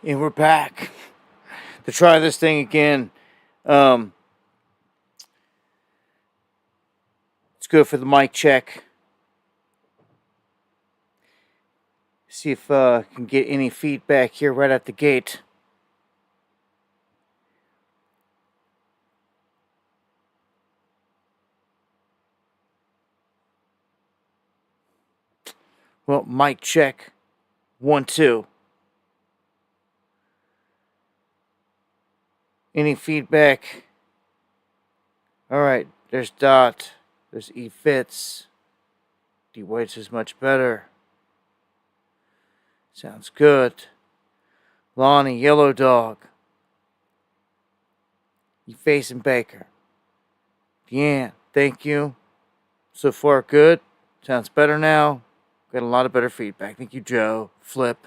And we're back to try this thing again. Let's go for the mic check. See if I can get any feedback here right at the gate. Well, mic check. 1, 2. Any feedback? Alright, there's Dot. There's E Fits. D Whites is much better. Sounds good. Lonnie, Yellow Dog. You facing Baker. Deanne, thank you. So far, good. Sounds better now. Got a lot of better feedback. Thank you, Joe. Flip.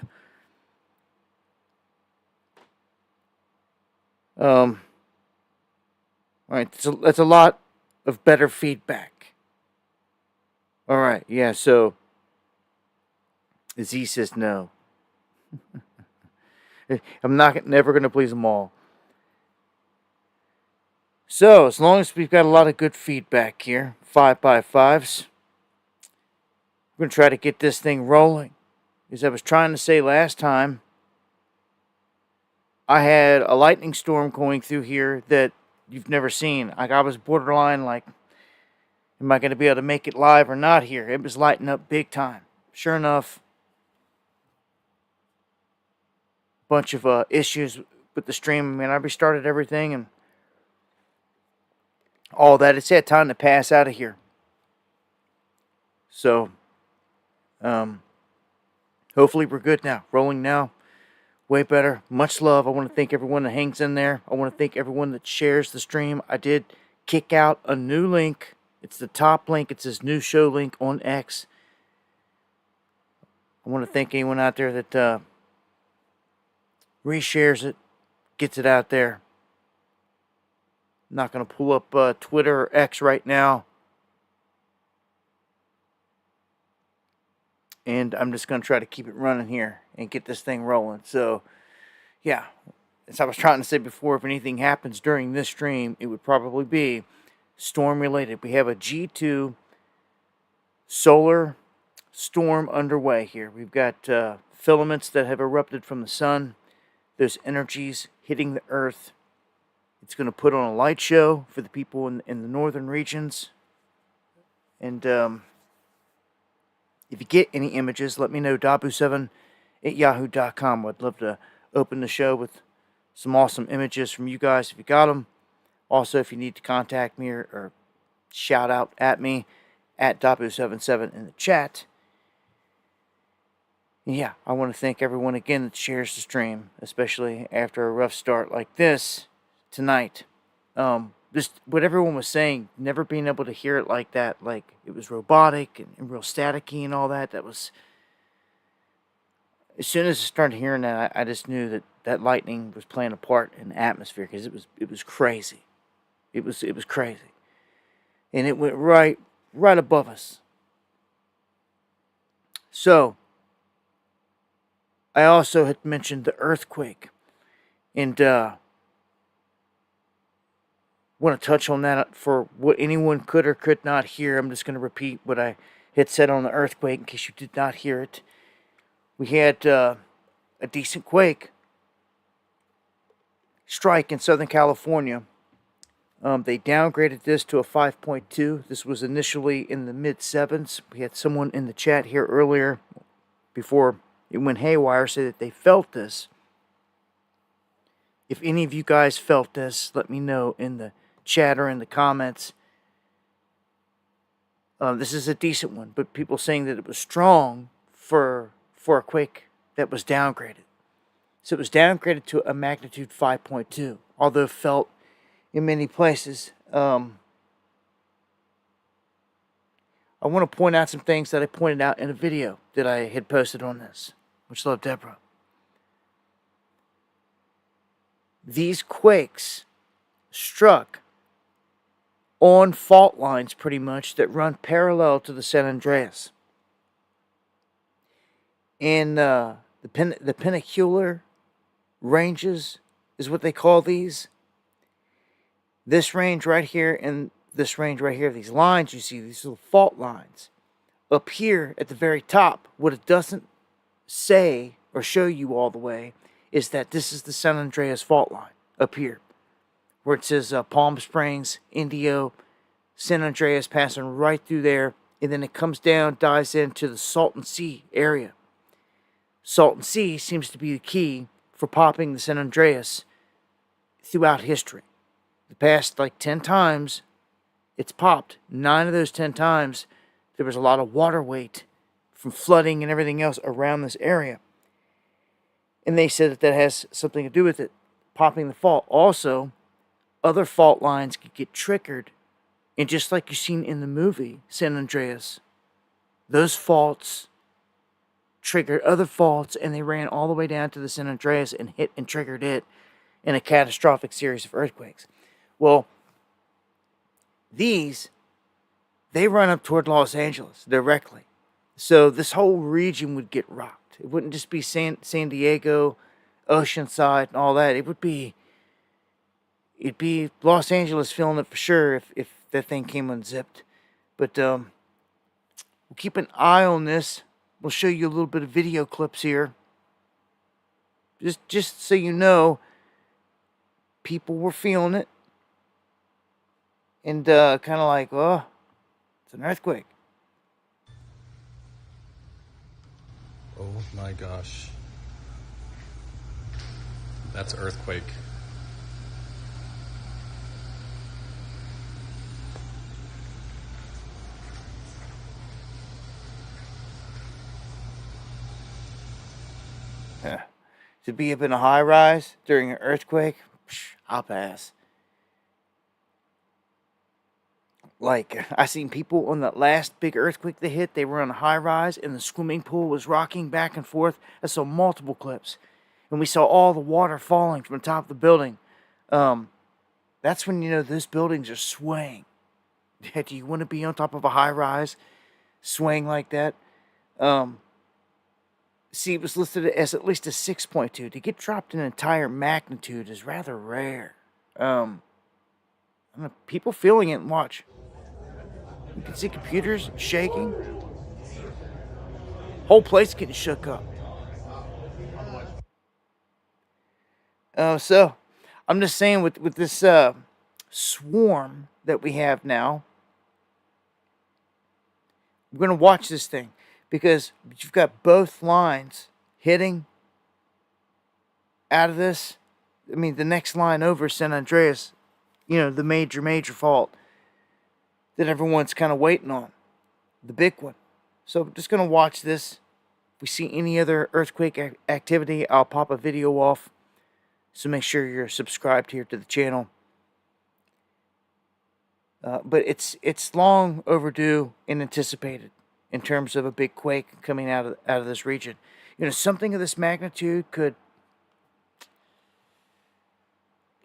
All right, that's a lot of better feedback. All right, yeah. So Z says no. I'm never gonna please them all. So as long as we've got a lot of good feedback here, 5x5s, we're gonna try to get this thing rolling. As I was trying to say last time, I had a lightning storm going through here that you've never seen. Like, I was borderline like, am I going to be able to make it live or not here? It was lighting up big time. Sure enough, bunch of issues with the stream. I mean, I restarted everything and all that. It's had time to pass out of here. So, hopefully we're good now. Rolling now. Way better. Much love. I want to thank everyone that hangs in there. I want to thank everyone that shares the stream. I did kick out a new link. It's the top link. It's this new show link on X. I want to thank anyone out there that reshares it, gets it out there. I'm not going to pull up Twitter or X right now. And I'm just going to try to keep it running here and get this thing rolling. So, yeah, as I was trying to say before, if anything happens during this stream, it would probably be storm related. We have a G2 solar storm underway here. We've got filaments that have erupted from the sun. Those energies hitting the earth. It's going to put on a light show for the people in the northern regions. And if you get any images, let me know. Dabu7@yahoo.com. I'd love to open the show with some awesome images from you guys if you got them. Also, if you need to contact me or shout out at me, at Dabu77 in the chat. Yeah, I want to thank everyone again that shares the stream, especially after a rough start like this tonight. Just what everyone was saying, never being able to hear it like that, like it was robotic and real staticky and all that. That was, as soon as I started hearing that, I just knew that lightning was playing a part in the atmosphere because it was crazy. It was crazy, and it went right above us. So I also had mentioned the earthquake, and want to touch on that for what anyone could or could not hear. I'm just going to repeat what I had said on the earthquake in case you did not hear it. We had a decent quake strike in Southern California. They downgraded this to a 5.2. This was initially in the mid-7s. We had someone in the chat here earlier before it went haywire say that they felt this. If any of you guys felt this, let me know in the chat or in the comments. This is a decent one, but people saying that it was strong for a quake that was downgraded. So it was downgraded to a magnitude 5.2, although felt in many places. I want to point out some things that I pointed out in a video that I had posted on this. Much love, Deborah. These quakes struck on fault lines pretty much that run parallel to the San Andreas. In the Peninsular ranges is what they call these. This range right here and this range right here, these lines you see, these little fault lines. Up here at the very top, what it doesn't say or show you all the way is that this is the San Andreas fault line up here, where it says Palm Springs, Indio, San Andreas passing right through there, and then it comes down, dives into the Salton Sea area. Salton Sea seems to be the key for popping the San Andreas throughout history. The past 10 times it's popped. 9 of those 10 times there was a lot of water weight from flooding and everything else around this area. And they said that has something to do with it, popping the fault. Also, other fault lines could get triggered. And just like you've seen in the movie San Andreas, those faults triggered other faults, and they ran all the way down to the San Andreas and hit and triggered it in a catastrophic series of earthquakes. Well, they run up toward Los Angeles directly. So this whole region would get rocked. It wouldn't just be San Diego, Oceanside, and all that. It'd be Los Angeles feeling it for sure if that thing came unzipped. But we'll keep an eye on this. We'll show you a little bit of video clips here. Just so you know, people were feeling it. And kind of like, oh, it's an earthquake. Oh my gosh. That's earthquake. To be up in a high rise during an earthquake, I'll pass. I seen people on that last big earthquake they hit, they were on a high rise and the swimming pool was rocking back and forth. I saw multiple clips. And we saw all the water falling from the top of the building. That's when you know those buildings are swaying. Do you want to be on top of a high rise swaying like that? See, it was listed as at least a 6.2. To get dropped in entire magnitude is rather rare. People feeling it, and watch. You can see computers shaking. Whole place getting shook up. So, I'm just saying with this swarm that we have now, we're going to watch this thing. Because you've got both lines hitting out of this. I mean, the next line over San Andreas, the major fault that everyone's kind of waiting on. The big one. So I'm just going to watch this. If we see any other earthquake activity, I'll pop a video off. So make sure you're subscribed here to the channel. But it's long overdue and anticipated. In terms of a big quake coming out of this region. Something of this magnitude could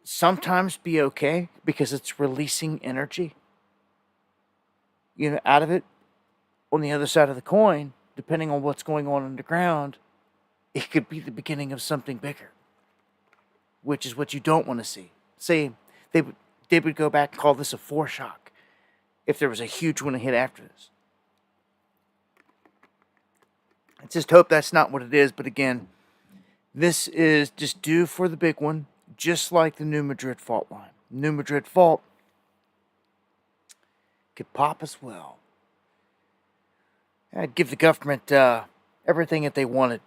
sometimes be okay because it's releasing energy, out of it. On the other side of the coin, depending on what's going on underground, it could be the beginning of something bigger, which is what you don't want to see. Say they would go back and call this a foreshock if there was a huge one to hit after this. I just hope that's not what it is. But again, this is just due for the big one, just like the New Madrid fault line. New Madrid fault could pop as well. I'd give the government everything that they wanted.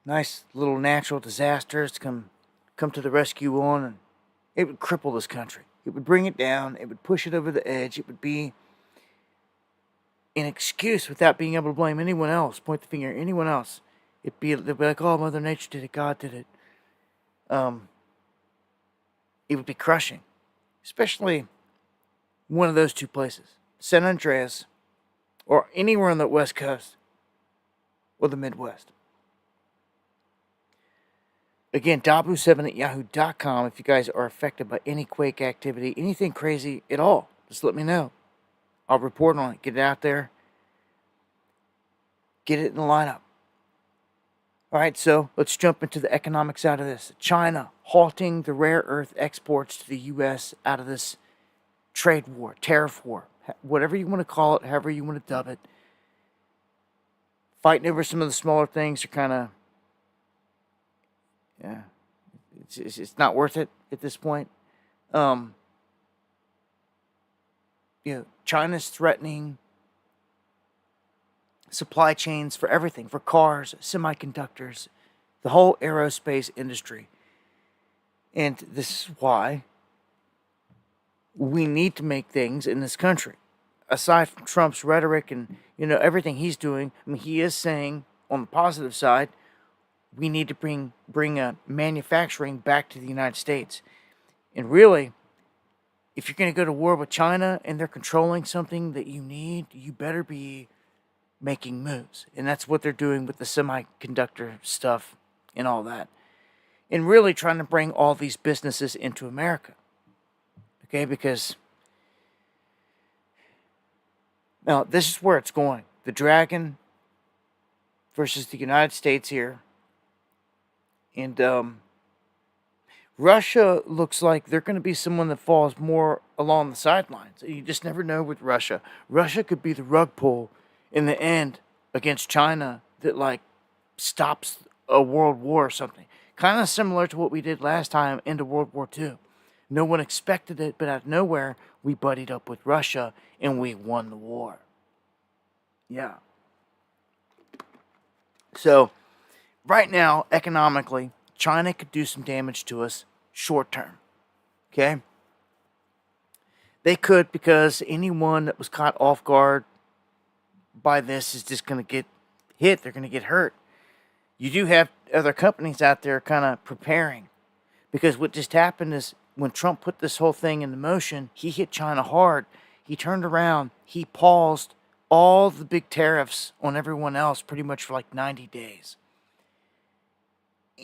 Nice little natural disasters to come to the rescue on, and it would cripple this country. It would bring it down. It would push it over the edge. It would be an excuse without being able to blame anyone else, point the finger at anyone else. They'd be like, oh, Mother Nature did it, God did it. It would be crushing, especially one of those two places, San Andreas, or anywhere on the West Coast, or the Midwest. Again, dabu7@yahoo.com if you guys are affected by any quake activity, anything crazy at all, just let me know. I'll report on it. Get it out there. Get it in the lineup. All right, so let's jump into the economic side of this. China halting the rare earth exports to the U.S. out of this trade war, tariff war, whatever you want to call it, however you want to dub it. Fighting over some of the smaller things are kind of, yeah, it's not worth it at this point. Um, China's threatening supply chains for everything, for cars, semiconductors, the whole aerospace industry. And this is why we need to make things in this country. Aside from Trump's rhetoric and, everything he's doing, I mean, he is saying, on the positive side, we need to bring manufacturing back to the United States. And really, if you're going to go to war with China and they're controlling something that you need, you better be making moves. And that's what they're doing with the semiconductor stuff and all that. And really trying to bring all these businesses into America. Okay, because now this is where it's going. The dragon versus the United States here. And Russia looks like they're going to be someone that falls more along the sidelines. You just never know with Russia. Russia could be the rug pull in the end against China that stops a world war or something. Kind of similar to what we did last time into World War II. No one expected it, but out of nowhere, we buddied up with Russia and we won the war. Yeah. So, right now, economically, China could do some damage to us short term. Okay? They could, because anyone that was caught off guard by this is just going to get hit. They're going to get hurt. You do have other companies out there kind of preparing. Because what just happened is when Trump put this whole thing into motion, he hit China hard. He turned around. He paused all the big tariffs on everyone else pretty much for 90 days.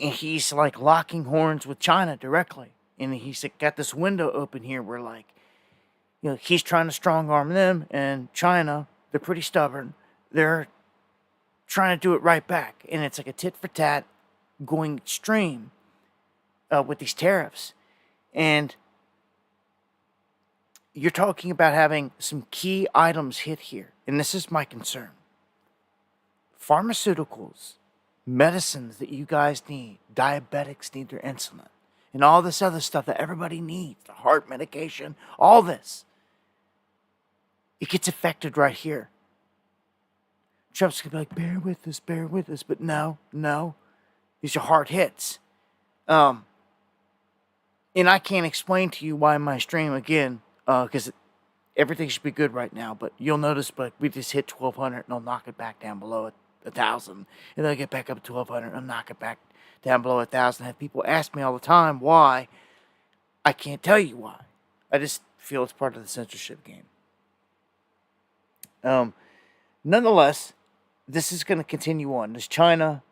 And he's locking horns with China directly. And he's got this window open here where he's trying to strong arm them, and China, they're pretty stubborn. They're trying to do it right back. And it's like a tit for tat going extreme with these tariffs. And you're talking about having some key items hit here. And this is my concern. Pharmaceuticals, medicines that you guys need, diabetics need their insulin, and all this other stuff that everybody needs, the heart medication, all this. It gets affected right here. Trump's going to be bear with us. But no. These are hard hits. And I can't explain to you why my stream, again, because everything should be good right now. But you'll notice, we just hit 1,200, and I'll knock it back down below 1,000. And then I'll get back up to 1,200, and I'll knock it back down below 1,000. I have people ask me all the time why. I can't tell you why. I just feel it's part of the censorship game. Nonetheless, this is going to continue on. This China,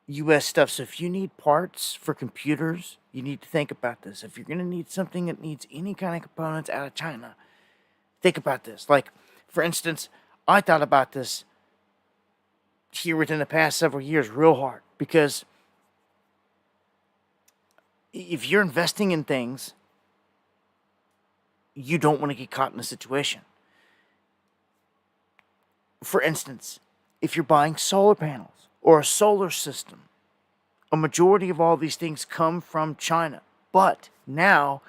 U.S. stuff. So if you need parts for computers, you need to think about this. If you're going to need something that needs any kind of components out of China, think about this. For instance, I thought about this here within the past several years real hard. Because if you're investing in things, you don't want to get caught in a situation. For instance, if you're buying solar panels or a solar system, a majority of all these things come from China. But now,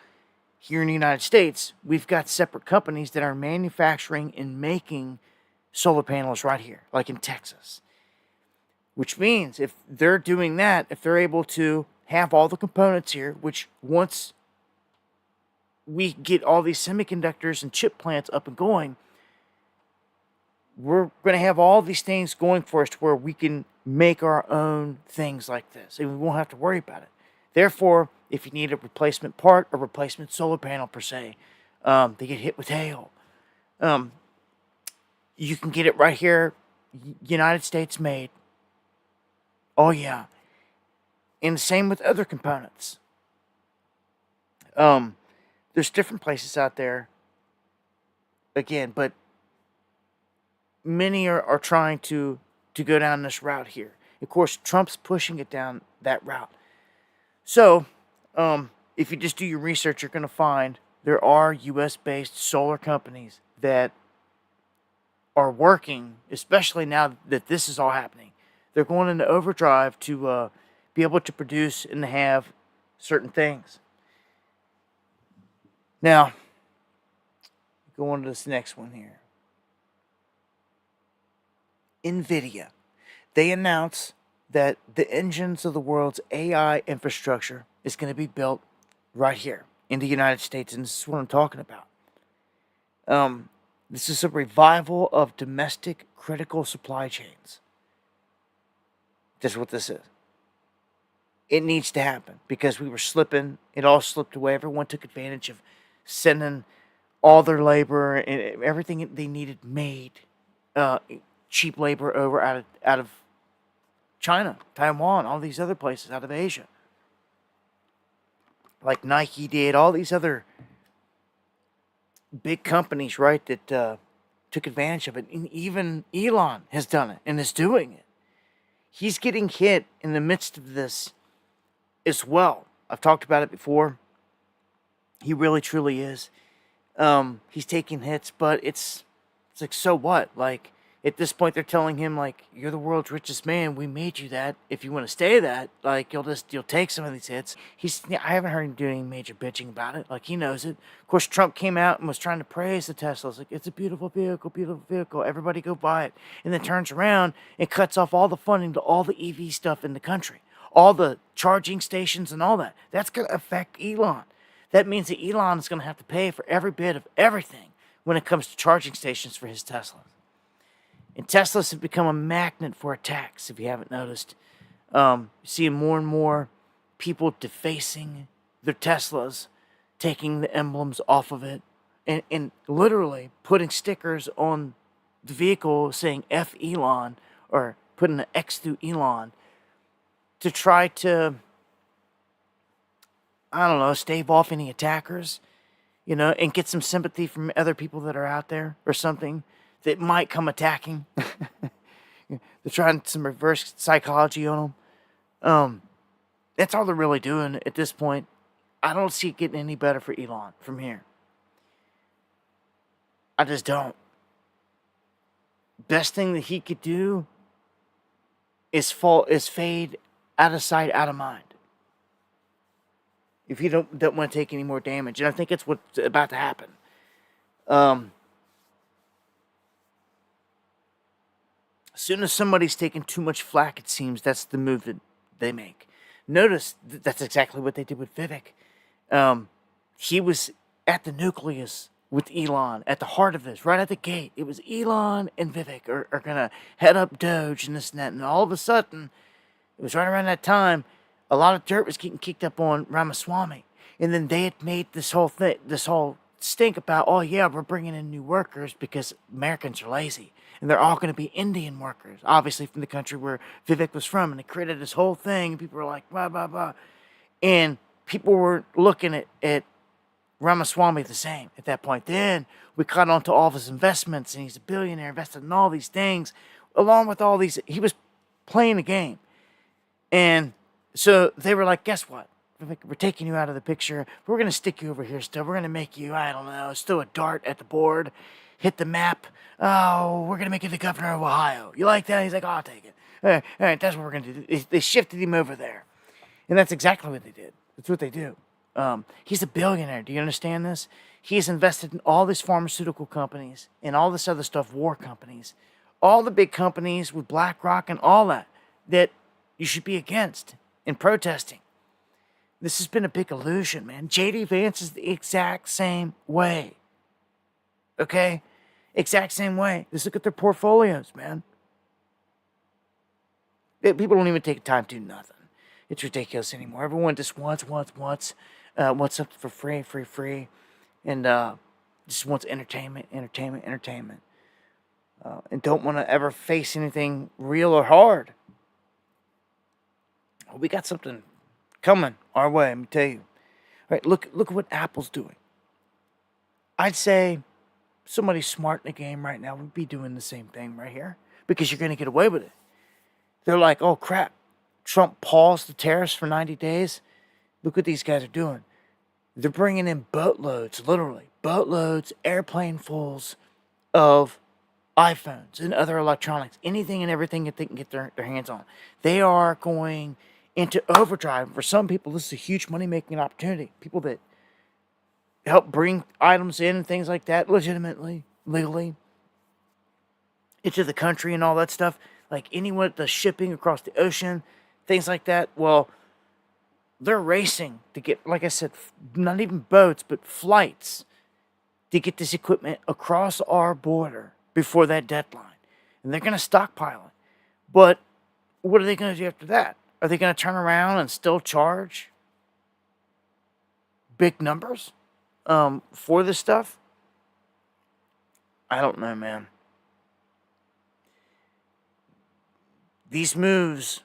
here in the United States, we've got separate companies that are manufacturing and making solar panels right here, like in Texas. Which means if they're doing that, if they're able to have all the components here, which once we get all these semiconductors and chip plants up and going, we're going to have all these things going for us to where we can make our own things like this. And we won't have to worry about it. Therefore, if you need a replacement part, a replacement solar panel per se, they get hit with hail. You can get it right here, United States made. Oh, yeah. And the same with other components. There's different places out there, again, but many are trying to go down this route here. Of course, Trump's pushing it down that route. So, if you just do your research, you're going to find there are U.S.-based solar companies that are working, especially now that this is all happening. They're going into overdrive to be able to produce and have certain things. Now, go on to this next one here. NVIDIA. They announce that the engines of the world's AI infrastructure is going to be built right here in the United States, and this is what I'm talking about. This is a revival of domestic critical supply chains. That's what this is. It needs to happen because we were slipping. It all slipped away. Everyone took advantage of sending all their labor and everything they needed made, cheap labor over out of China, Taiwan, all these other places out of Asia. Like Nike did, all these other big companies, right, that took advantage of it. And even Elon has done it and is doing it. He's getting hit in the midst of this as well. I've talked about it before. He really, truly is. He's taking hits, but it's like, so what? Like, at this point, they're telling him, like, you're the world's richest man. We made you that. If you want to stay that, like, you'll take some of these hits. I haven't heard him do any major bitching about it. Like, he knows it. Of course, Trump came out and was trying to praise the Teslas. Like, it's a beautiful vehicle, beautiful vehicle. Everybody go buy it. And then turns around and cuts off all the funding to all the EV stuff in the country. All the charging stations and all that. That's going to affect Elon. That means that Elon is going to have to pay for every bit of everything when it comes to charging stations for his Teslas. And Teslas have become a magnet for attacks, if you haven't noticed. Seeing more and more people defacing their Teslas, taking the emblems off of it, and literally putting stickers on the vehicle saying F Elon, or putting an X through Elon, to try to, I don't know, stave off any attackers, and get some sympathy from other people that are out there or something that might come attacking. They're trying some reverse psychology on them. That's all they're really doing at this point. I don't see it getting any better for Elon from here. I just don't. Best thing that he could do is fade out of sight, out of mind. If you don't want to take any more damage. And I think it's what's about to happen. As soon as somebody's taking too much flack, it seems that's the move that they make. Notice that's exactly what they did with Vivek. He was at the nucleus with Elon, at the heart of this, right at the gate. It was Elon and Vivek are going to head up Doge and this and that. And all of a sudden, it was right around that time, a lot of dirt was getting kicked up on Ramaswamy. And then they had made this whole stink about, oh yeah, we're bringing in new workers because Americans are lazy. And they're all going to be Indian workers, obviously from the country where Vivek was from. And they created this whole thing. And people were like, blah, blah, blah. And people were looking at Ramaswamy the same at that point. Then we caught on to all of his investments. And he's a billionaire, invested in all these things. Along with all these, he was playing a game. And so they were like, guess what? We're taking you out of the picture. We're going to stick you over here still. We're going to make you, I don't know, still a dart at the board. Hit the map. Oh, we're going to make you the governor of Ohio. You like that? He's like, oh, I'll take it. All right, that's what we're going to do. They shifted him over there. And that's exactly what they did. That's what they do. He's a billionaire. Do you understand this? He's invested in all these pharmaceutical companies and all this other stuff, war companies. All the big companies with BlackRock and all that you should be against and protesting. This has been a big illusion, man. J.D. Vance is the exact same way. Okay? Exact same way. Just look at their portfolios, man. People don't even take time to do nothing. It's ridiculous anymore. Everyone just wants something for free. And just wants entertainment. And don't want to ever face anything real or hard. Well, we got something coming our way, let me tell you. All right, look at what Apple's doing. I'd say somebody smart in the game right now would be doing the same thing right here because you're going to get away with it. They're like, oh crap, Trump paused the tariffs for 90 days. Look what these guys are doing. They're bringing in boatloads, literally boatloads, airplane fulls of iPhones and other electronics, anything and everything that they can get their hands on. They are going into overdrive. For some people, this is a huge money-making opportunity. People that help bring items in and things like that legitimately, legally, into the country and all that stuff. Like anyone that does shipping across the ocean, things like that. Well, they're racing to get, like I said, not even boats, but flights to get this equipment across our border before that deadline. And they're going to stockpile it. But what are they going to do after that? Are they going to turn around and still charge big numbers for this stuff? I don't know, man. These moves,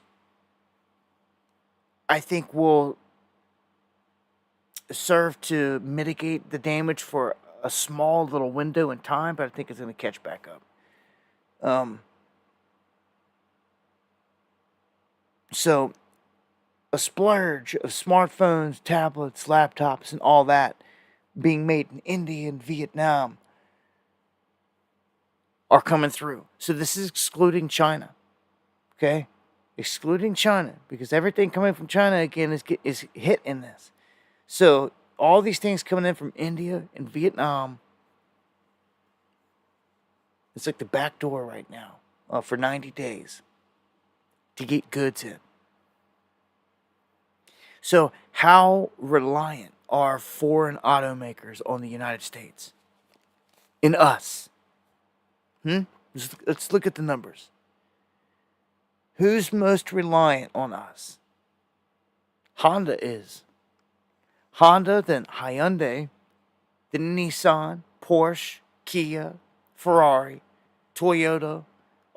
I think, will serve to mitigate the damage for a small little window in time, but I think it's going to catch back up. So, a splurge of smartphones, tablets, laptops, and all that being made in India and Vietnam are coming through. So this is excluding China. Okay? Excluding China, because everything coming from China, again, is hit in this. So, all these things coming in from India and Vietnam, it's like the back door right now for 90 days to get goods in. So, how reliant are foreign automakers on the United States? In us? Let's look at the numbers. Who's most reliant on us? Honda is. Honda, then Hyundai, then Nissan, Porsche, Kia, Ferrari, Toyota,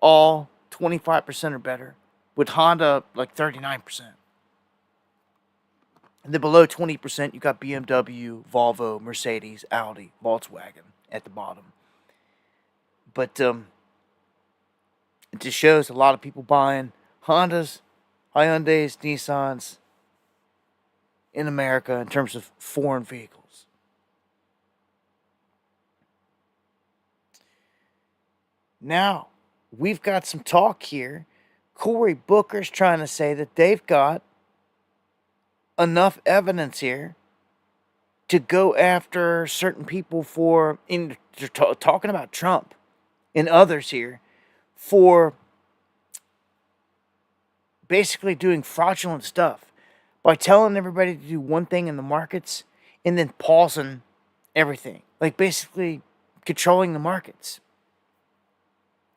all 25% or better, with Honda like 39%. And then below 20%, you got BMW, Volvo, Mercedes, Audi, Volkswagen at the bottom. But it just shows a lot of people buying Hondas, Hyundais, Nissans in America in terms of foreign vehicles. Now, we've got some talk here. Cory Booker's trying to say that they've got enough evidence here to go after certain people for, talking about Trump and others here, for basically doing fraudulent stuff by telling everybody to do one thing in the markets and then pausing everything. Like basically controlling the markets.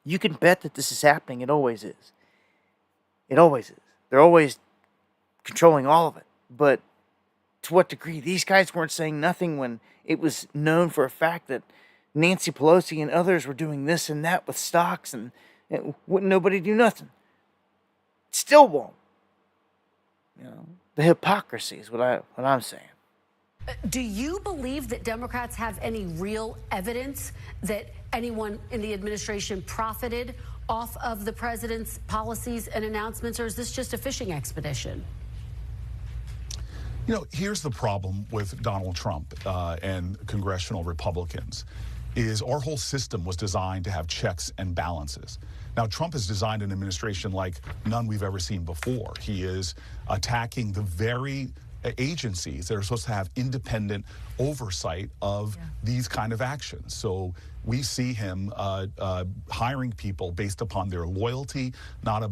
You can bet that this is happening. It always is. It always is. They're always controlling all of it. But to what degree? These guys weren't saying nothing when it was known for a fact that Nancy Pelosi and others were doing this and that with stocks, and wouldn't nobody do nothing. Still won't. You know, the hypocrisy is what I'm saying. Do you believe that Democrats have any real evidence that anyone in the administration profited off of the president's policies and announcements, or is this just a fishing expedition? You know, here's the problem with Donald Trump and congressional Republicans is our whole system was designed to have checks and balances. Now, Trump has designed an administration like none we've ever seen before. He is attacking the very agencies that are supposed to have independent oversight of these kind of actions. So we see him hiring people based upon their loyalty, not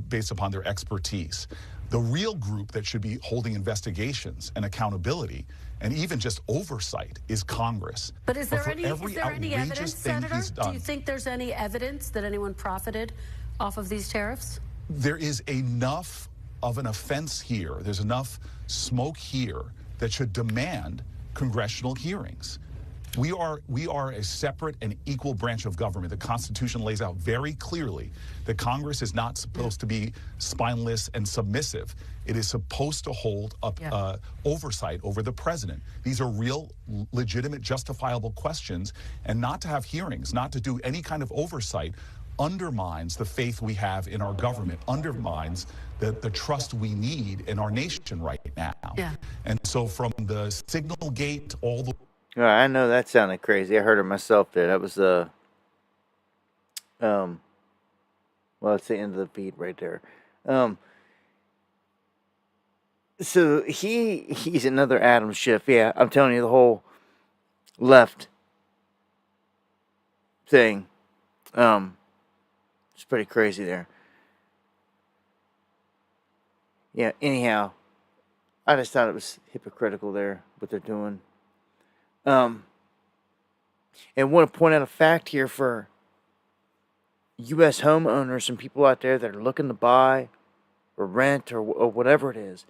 based upon their expertise. The real group that should be holding investigations and accountability and even just oversight is Congress. But is there any evidence, Senator? Do you think there's any evidence that anyone profited off of these tariffs? There is enough of an offense here. There's enough smoke here that should demand congressional hearings. We are a separate and equal branch of government. The Constitution lays out very clearly that Congress is not supposed to be spineless and submissive. It is supposed to hold up oversight over the president. These are real, legitimate, justifiable questions, and not to have hearings, not to do any kind of oversight undermines the faith we have in our government, undermines the trust we need in our nation right now. Yeah. And so from the signal gate all the All right, I know that sounded crazy. I heard it myself there. That was well, it's the end of the feed right there. So he's another Adam Schiff. Yeah, I'm telling you, the whole left thing, it's pretty crazy there. Yeah. Anyhow, I just thought it was hypocritical there what they're doing. And want to point out a fact here for U.S. homeowners and people out there that are looking to buy or rent or whatever it is.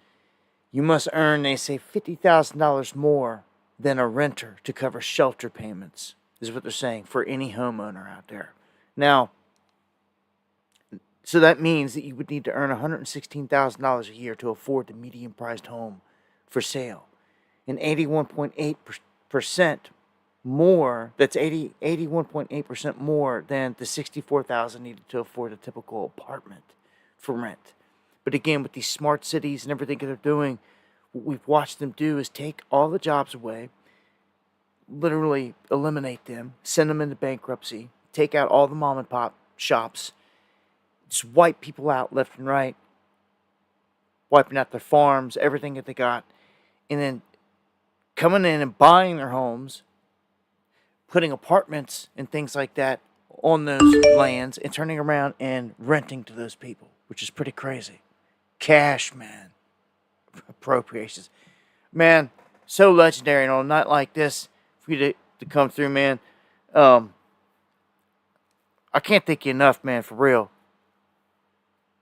You must earn, they say, $50,000 more than a renter to cover shelter payments, is what they're saying for any homeowner out there. Now, so that means that you would need to earn $116,000 a year to afford the median-priced home for sale. And 81.8% more, that's 81.8% more than the $64,000 needed to afford a typical apartment for rent. But again, with these smart cities and everything that they're doing, what we've watched them do is take all the jobs away, literally eliminate them, send them into bankruptcy, take out all the mom and pop shops, just wipe people out left and right, wiping out their farms, everything that they got, and then coming in and buying their homes, putting apartments and things like that on those lands, and turning around and renting to those people, which is pretty crazy. Cash, man. Appropriations. Man, so legendary. And on a night like this, for you to come through, man, I can't thank you enough, man, for real.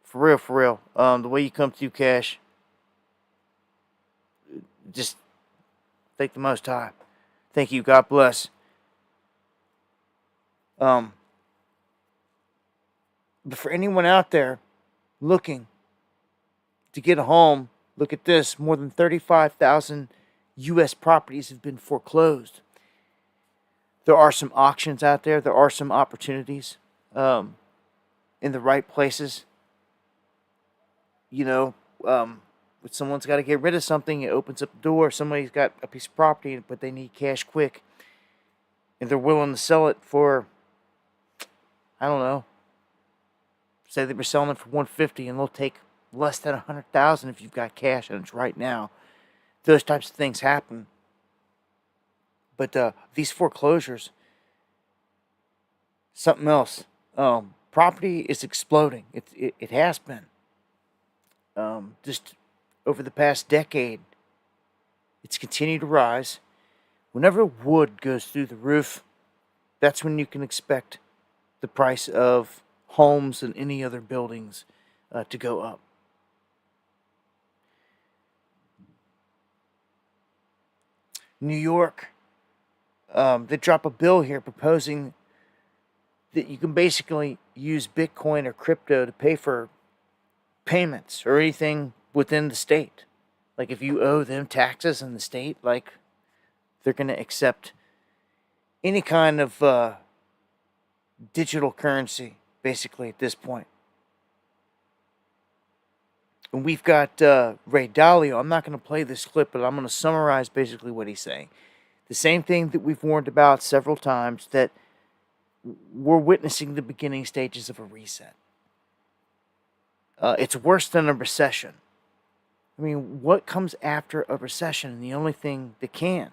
For real. The way you come through, Cash, just thank the Most High. Thank you. God bless. But for anyone out there looking to get a home, look at this. More than 35,000 U.S. properties have been foreclosed. There are some auctions out there. There are some opportunities in the right places. You know, when someone's got to get rid of something, it opens up the door. Somebody's got a piece of property, but they need cash quick. And they're willing to sell it for, I don't know, say they were selling it for $150, and they'll take less than $100,000 if you've got cash, and it's right now. Those types of things happen. But these foreclosures, something else. Property is exploding. It has been. Just over the past decade, it's continued to rise. Whenever wood goes through the roof, that's when you can expect the price of homes and any other buildings to go up. New York, they drop a bill here proposing that you can basically use Bitcoin or crypto to pay for payments or anything within the state. Like if you owe them taxes in the state, like they're going to accept any kind of digital currency, basically, at this point. And we've got Ray Dalio. I'm not going to play this clip, but I'm going to summarize basically what he's saying. The same thing that we've warned about several times, that we're witnessing the beginning stages of a reset. It's worse than a recession. I mean, what comes after a recession? And the only thing that can.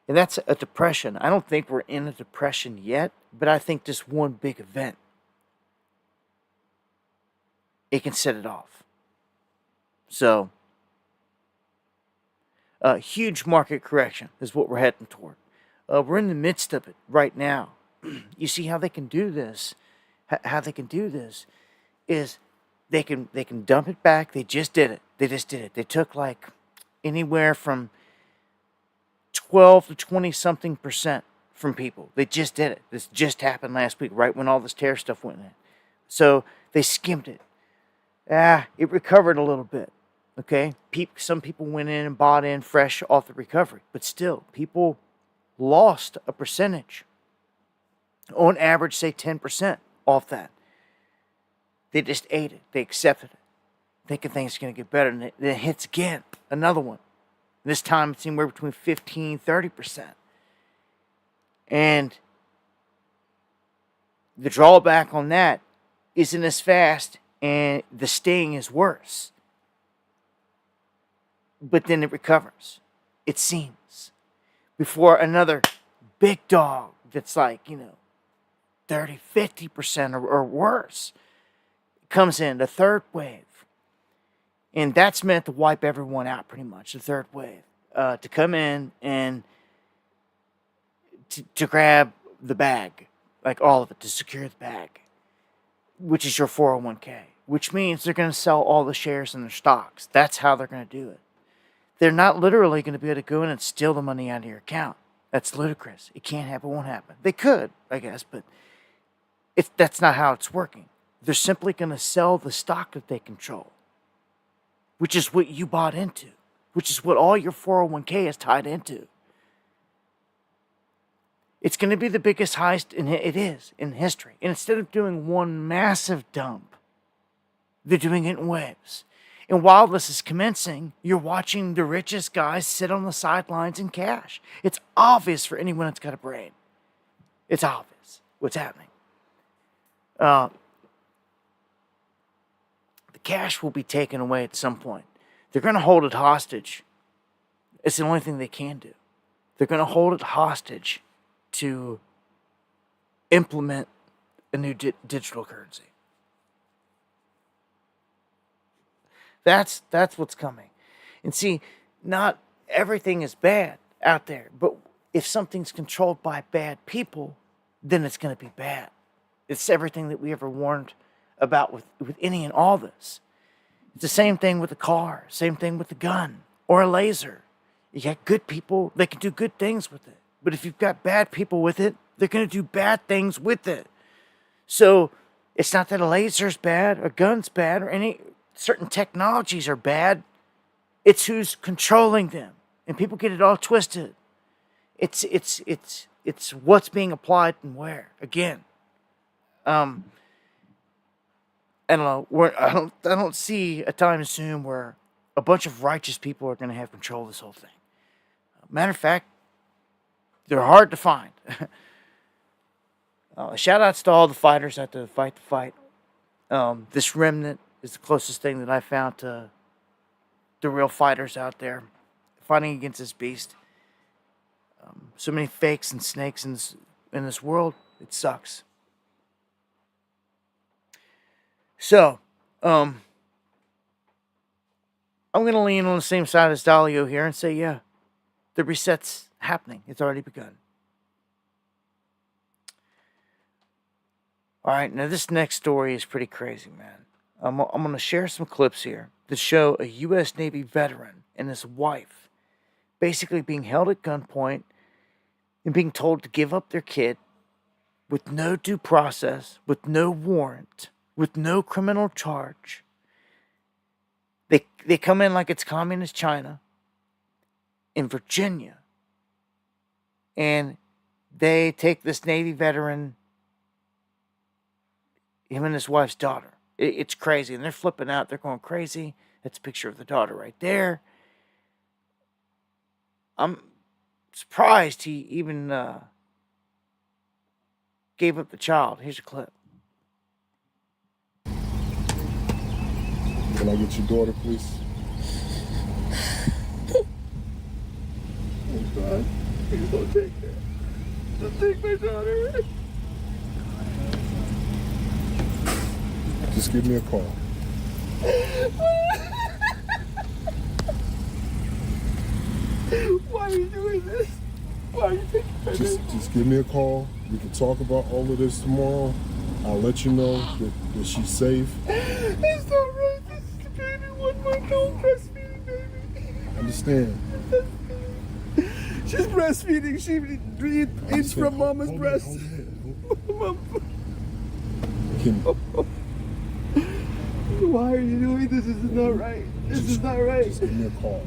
And that's a depression. I don't think we're in a depression yet, but I think just one big event, it can set it off. So, a huge market correction is what we're heading toward. We're in the midst of it right now. You see how they can do this? How they can do this is they can dump it back. They just did it. They took like anywhere from 12 to 20 something percent from people. They just did it. This just happened last week, right when all this tariff stuff went in. So they skimmed it. It recovered a little bit. Okay, some people went in and bought in fresh off the recovery, but still, people lost a percentage. On average, say 10%. off that. They just ate it. They accepted it, thinking things are going to get better. And then it hits again, another one. This time it's anywhere between 15-30%. And the drawback on that isn't as fast, and the sting is worse. But then it recovers, it seems, before another big dog that's like, 30-50% or worse comes in, the third wave. And that's meant to wipe everyone out pretty much, the third wave. To come in and to grab the bag, like all of it, to secure the bag, which is your 401k, which means they're going to sell all the shares in their stocks. That's how they're going to do it. They're not literally going to be able to go in and steal the money out of your account. That's ludicrous. It can't happen, won't happen. They could, I guess, but that's not how it's working. They're simply going to sell the stock that they control, which is what you bought into, which is what all your 401k is tied into. It's going to be the biggest heist, it is, in history. And instead of doing one massive dump, they're doing it in waves. And while this is commencing, you're watching the richest guys sit on the sidelines in cash. It's obvious for anyone that's got a brain. It's obvious what's happening. The cash will be taken away at some point. They're going to hold it hostage. It's the only thing they can do. They're going to hold it hostage to implement a new digital currency. That's what's coming. And see, not everything is bad out there, but if something's controlled by bad people, then it's going to be bad. It's everything that we ever warned about with any and all this. It's the same thing with the car, same thing with the gun or a laser. You got good people, they can do good things with it. But if you've got bad people with it, they're going to do bad things with it. So it's not that a laser's bad, a gun's bad, or any certain technologies are bad. It's who's controlling them. And people get it all twisted. It's what's being applied and where. Again, I don't know. I don't see a time soon where a bunch of righteous people are going to have control of this whole thing. Matter of fact, they're hard to find. Shout outs to all the fighters out there to fight the fight. This remnant is the closest thing that I found to the real fighters out there fighting against this beast. So many fakes and snakes in this world. It sucks. So, I'm going to lean on the same side as Dalio here and say, yeah, the reset's happening. It's already begun. All right, now this next story is pretty crazy, man. I'm going to share some clips here that show a U.S. Navy veteran and his wife basically being held at gunpoint and being told to give up their kid with no due process, with no warrant, with no criminal charge. They come in like it's communist China in Virginia, and they take this Navy veteran, him and his wife's daughter. It's crazy, and they're flipping out. They're going crazy. That's a picture of the daughter right there. I'm surprised he even gave up the child. Here's a clip. Can I get your daughter, please? Oh, God. Please don't take her. Don't take my daughter. Just give me a call. Why are you doing this? Why are you taking my baby? Just give me a call. We can talk about all of this tomorrow. I'll let you know that she's safe. It's not right. This is the baby, 1 month old breastfeeding baby. I understand. She's breastfeeding. She eats from mama's breast. Why are you doing this? This is not right. This is not right. Just give me a call.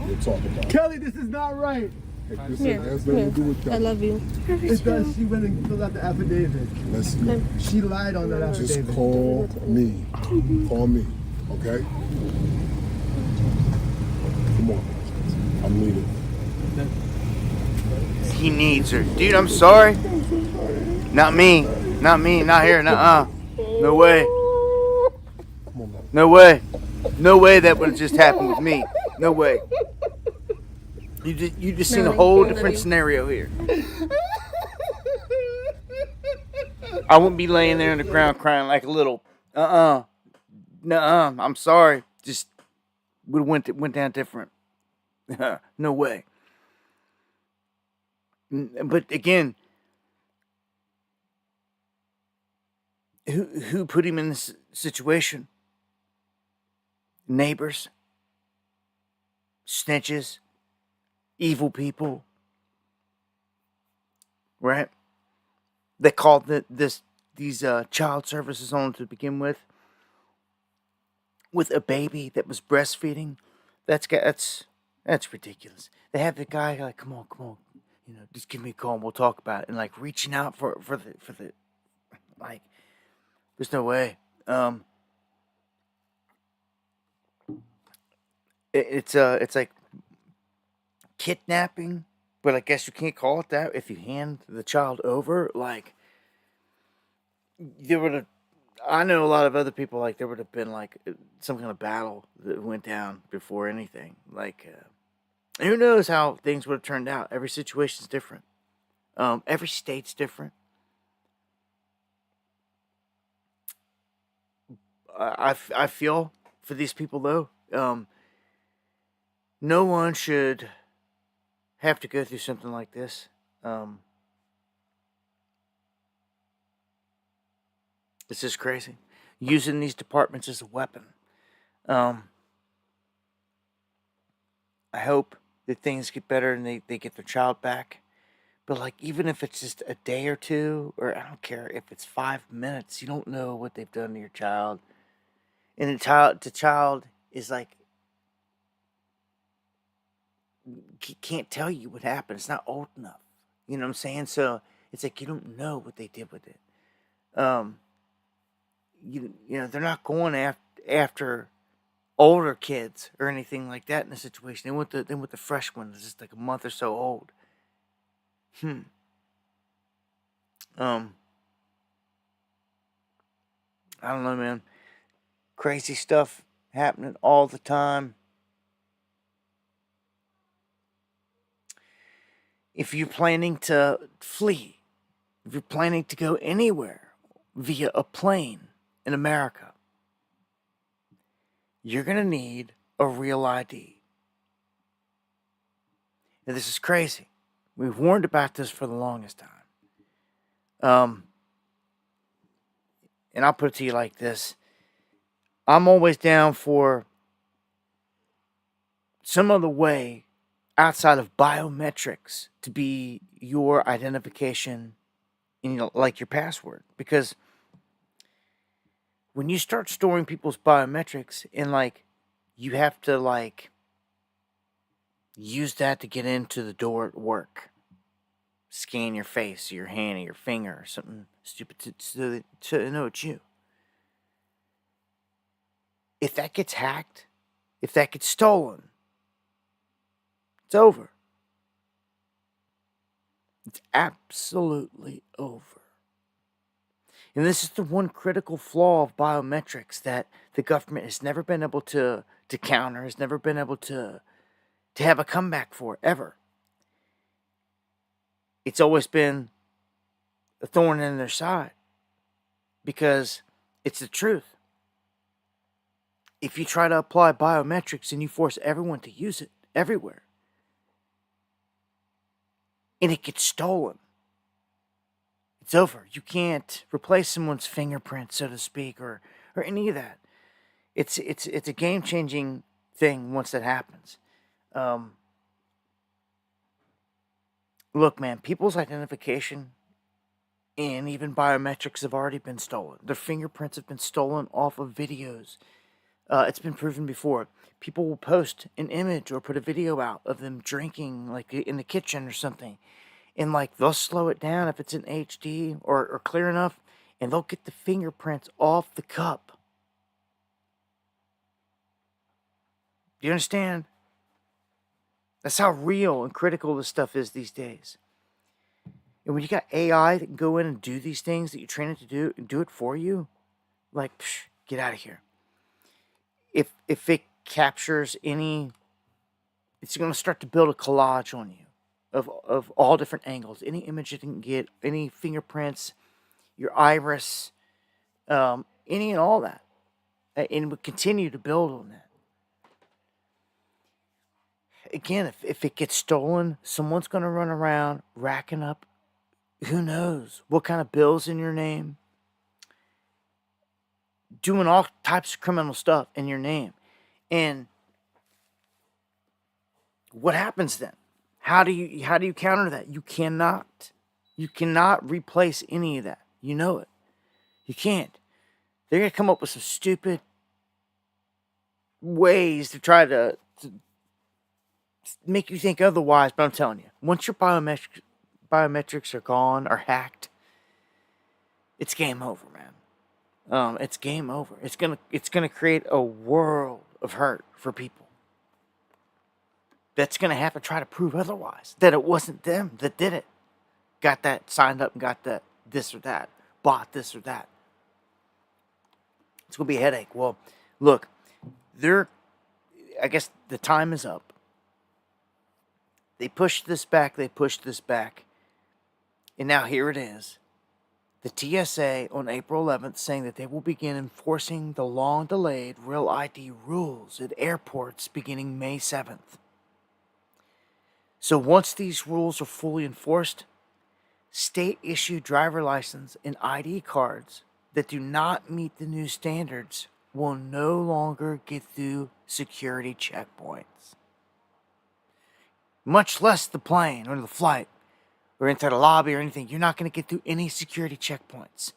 We'll talk about it. Kelly, this is not right. This has nothing to do with that. I love you. It does. She went and filled out the affidavit. Listen, She lied on that just affidavit. call me. Call me, okay? Come on. I'm leaving. He needs her. Dude, I'm sorry. Not me. Not me. Not here. Nuh-uh. No way. Come on, man. No way. No way that would have just happened with me. No way. You just seen a whole different scenario here. I wouldn't be laying there on the ground crying like a little. Nuh-uh. I'm sorry. Just would have went down different. No way. But again, who put him in this situation? Neighbors, snitches, evil people, right? They called these child services on to begin with a baby that was breastfeeding. That's ridiculous. They have the guy like, come on, just give me a call and we'll talk about it, and like reaching out for the like, there's no way. It's like kidnapping, but I guess you can't call it that if you hand the child over. Like, there would have, I know a lot of other people, like, there would have been like some kind of battle that went down before anything. Like, who knows how things would have turned out? Every situation's different. Every state's different. I feel for these people though. No one should have to go through something like this. This is crazy. Using these departments as a weapon. I hope that things get better and they get their child back. But like, even if it's just a day or two, or I don't care if it's 5 minutes, you don't know what they've done to your child. And the child is like, can't tell you what happened. It's not old enough. You know what I'm saying? So it's like, you don't know what they did with it. You know, they're not going after older kids or anything like that in the situation. They went the fresh one that's just like a month or so old. I don't know, man. Crazy stuff happening all the time. If you're planning to flee, if you're planning to go anywhere via a plane in America, you're going to need a real ID. Now, this is crazy. We've warned about this for the longest time. And I'll put it to you like this. I'm always down for some other way outside of biometrics to be your identification, like your password. Because when you start storing people's biometrics and like you have to like use that to get into the door at work, scan your face, your hand, or your finger, or something stupid to know it's you. If that gets hacked, if that gets stolen, it's over. It's absolutely over. And this is the one critical flaw of biometrics that the government has never been able to counter, has never been able to have a comeback for, ever. It's always been a thorn in their side because it's the truth. If you try to apply biometrics and you force everyone to use it everywhere, and it gets stolen, it's over. You can't replace someone's fingerprint, so to speak, or any of that. It's a game-changing thing once that happens. Look, man, people's identification and even biometrics have already been stolen. Their fingerprints have been stolen off of videos. It's been proven before. People will post an image or put a video out of them drinking, like in the kitchen or something, and like they'll slow it down if it's in HD or clear enough, and they'll get the fingerprints off the cup. Do you understand? That's how real and critical this stuff is these days. And when you got AI that can go in and do these things that you train it to do and do it for you, like, get out of here. If it captures any, it's going to start to build a collage on you of all different angles. Any image it can get, any fingerprints, your iris, any and all that. And it would continue to build on that. Again, if it gets stolen, someone's going to run around racking up who knows what kind of bills in your name, doing all types of criminal stuff in your name. And what happens then? How do you counter that? You cannot replace any of that. You know it. You can't. They're going to come up with some stupid ways to try to make you think otherwise, but I'm telling you, once your biometrics are gone or hacked, it's game over, man. It's game over. It's gonna create a world of hurt for people. That's gonna have to try to prove otherwise, that it wasn't them that did it. Got that signed up and got that this or that, bought this or that. It's gonna be a headache. Well, look, I guess the time is up. They pushed this back, and now here it is. The TSA on April 11th saying that they will begin enforcing the long-delayed Real ID rules at airports beginning May 7th. So once these rules are fully enforced, state-issued driver license and ID cards that do not meet the new standards will no longer get through security checkpoints. Much less the plane or the flight or inside a lobby or anything. You're not going to get through any security checkpoints.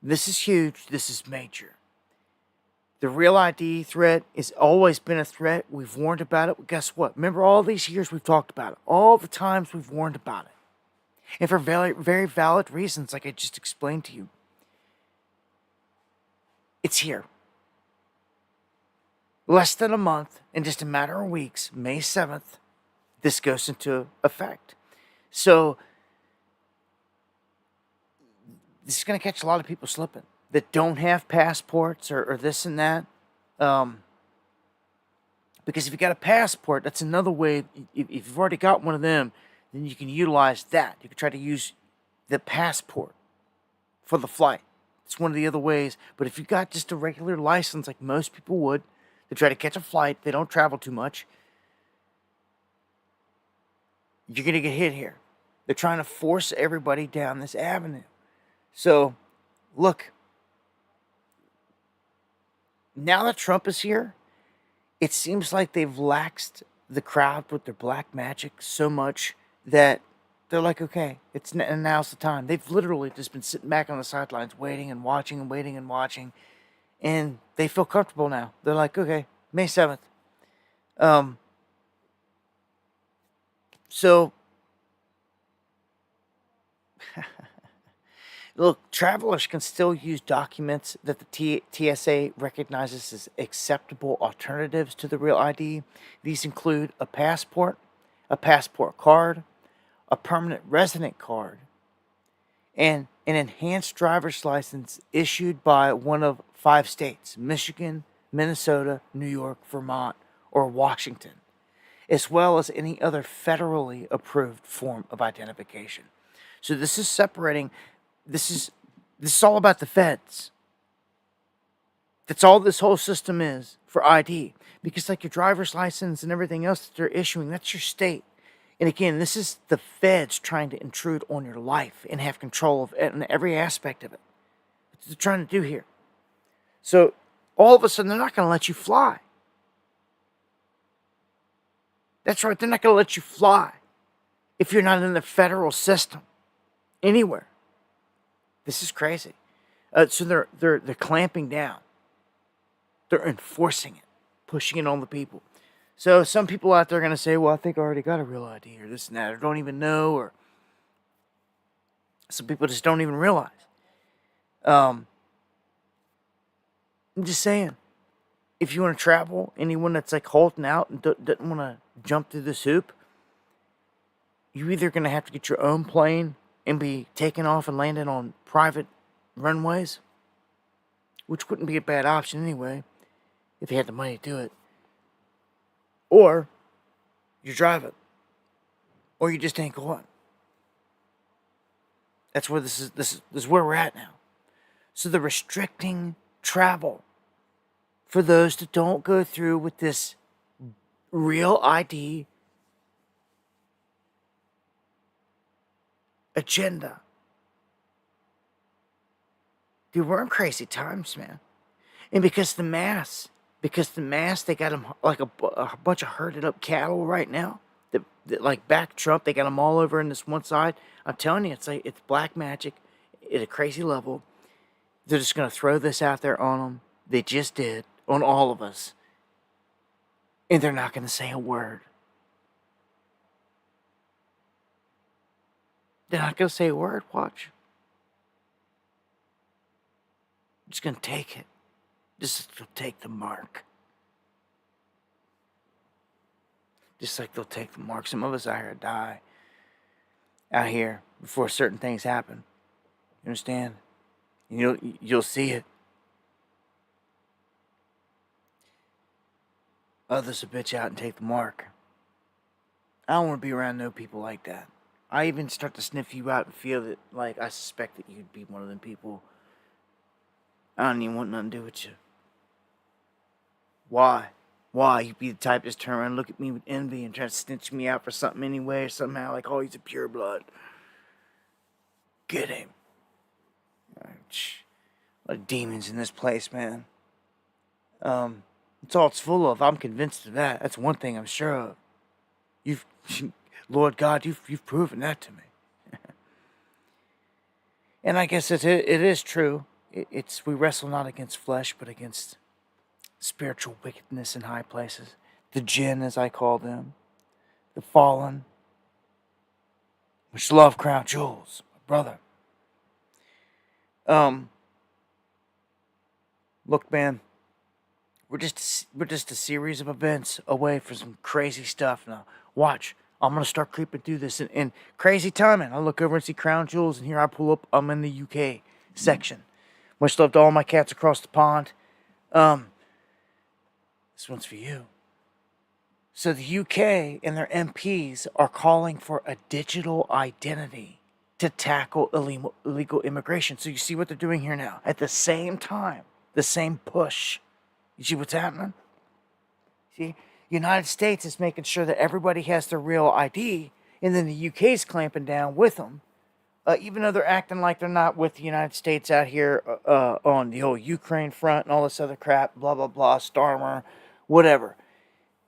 This is huge. This is major. The Real ID threat has always been a threat. We've warned about it. Well, guess what? Remember all these years we've talked about it. All the times we've warned about it. And for very, very valid reasons, like I just explained to you. It's here. Less than a month, in just a matter of weeks, May 7th, this goes into effect. So, this is going to catch a lot of people slipping that don't have passports or this and that. Because if you got a passport, that's another way. If you've already got one of them, then you can utilize that. You can try to use the passport for the flight. It's one of the other ways. But if you got just a regular license, like most people would, to try to catch a flight, they don't travel too much, you're going to get hit here. They're trying to force everybody down this avenue. So, look, now that Trump is here, it seems like they've laxed the crowd with their black magic so much that they're like, okay, now's the time. They've literally just been sitting back on the sidelines waiting and watching and waiting and watching. And they feel comfortable now. They're like, okay, May 7th. So, look, travelers can still use documents that the TSA recognizes as acceptable alternatives to the Real ID. These include a passport card, a permanent resident card, and an enhanced driver's license issued by one of 5 states: Michigan, Minnesota, New York, Vermont, or Washington, as well as any other federally approved form of identification. So this is separating, this is all about the feds. That's all this whole system is for ID. Because like your driver's license and everything else that they're issuing, that's your state. And again, this is the feds trying to intrude on your life and have control of every aspect of it. That's what they're trying to do here. So all of a sudden, they're not going to let you fly. That's right, they're not going to let you fly if you're not in the federal system anywhere. This is crazy. So they're clamping down. They're enforcing it, pushing it on the people. So some people out there are going to say, well, I think I already got a real ID or this and that, or don't even know, or some people just don't even realize. I'm just saying, if you want to travel, anyone that's like halting out and doesn't want to jump through this hoop, you're either going to have to get your own plane and be taken off and landed on private runways, which wouldn't be a bad option anyway, if you had the money to do it. Or you drive it. Or you just ain't going. That's where this is where we're at now. So they're restricting travel for those that don't go through with this real ID agenda. Dude, we're in crazy times, man. And because the mass, they got them like a bunch of herded up cattle right now. That like back Trump, they got them all over in this one side. I'm telling you, it's black magic at a crazy level. They're just going to throw this out there on them. They just did on all of us. And they're not going to say a word. They're not going to say a word. Watch. I'm just going to take it. Just take the mark. Just like they'll take the mark. Some of us out here die. Out here before certain things happen. You understand? You'll see it. Others will bitch out and take the mark. I don't want to be around no people like that. I even start to sniff you out and feel that, like, I suspect that you'd be one of them people. I don't even want nothing to do with you. Why? Why? You'd be the type to just turn around and look at me with envy and try to snitch me out for something anyway, or somehow, like, oh, he's a pure blood. Get him. A lot of demons in this place, man. It's all it's full of. I'm convinced of that. That's one thing I'm sure of. Lord God, you've proven that to me. And I guess it is true. We wrestle not against flesh, but against spiritual wickedness in high places. The jinn, as I call them. The fallen. Which love crown jewels, my brother. Look, man. We're just a series of events away from some crazy stuff now. Watch. I'm going to start creeping through this in crazy timing. I look over and see crown jewels, and here I pull up. I'm in the UK section. Much love to all my cats across the pond. This one's for you. So the UK and their MPs are calling for a digital identity to tackle illegal immigration. So you see what they're doing here now. At the same time, the same push. You see what's happening? See? United States is making sure that everybody has their real ID, and then the UK's clamping down with them. Even though they're acting like they're not with the United States out here on the whole Ukraine front and all this other crap, blah, blah, blah, Starmer, whatever.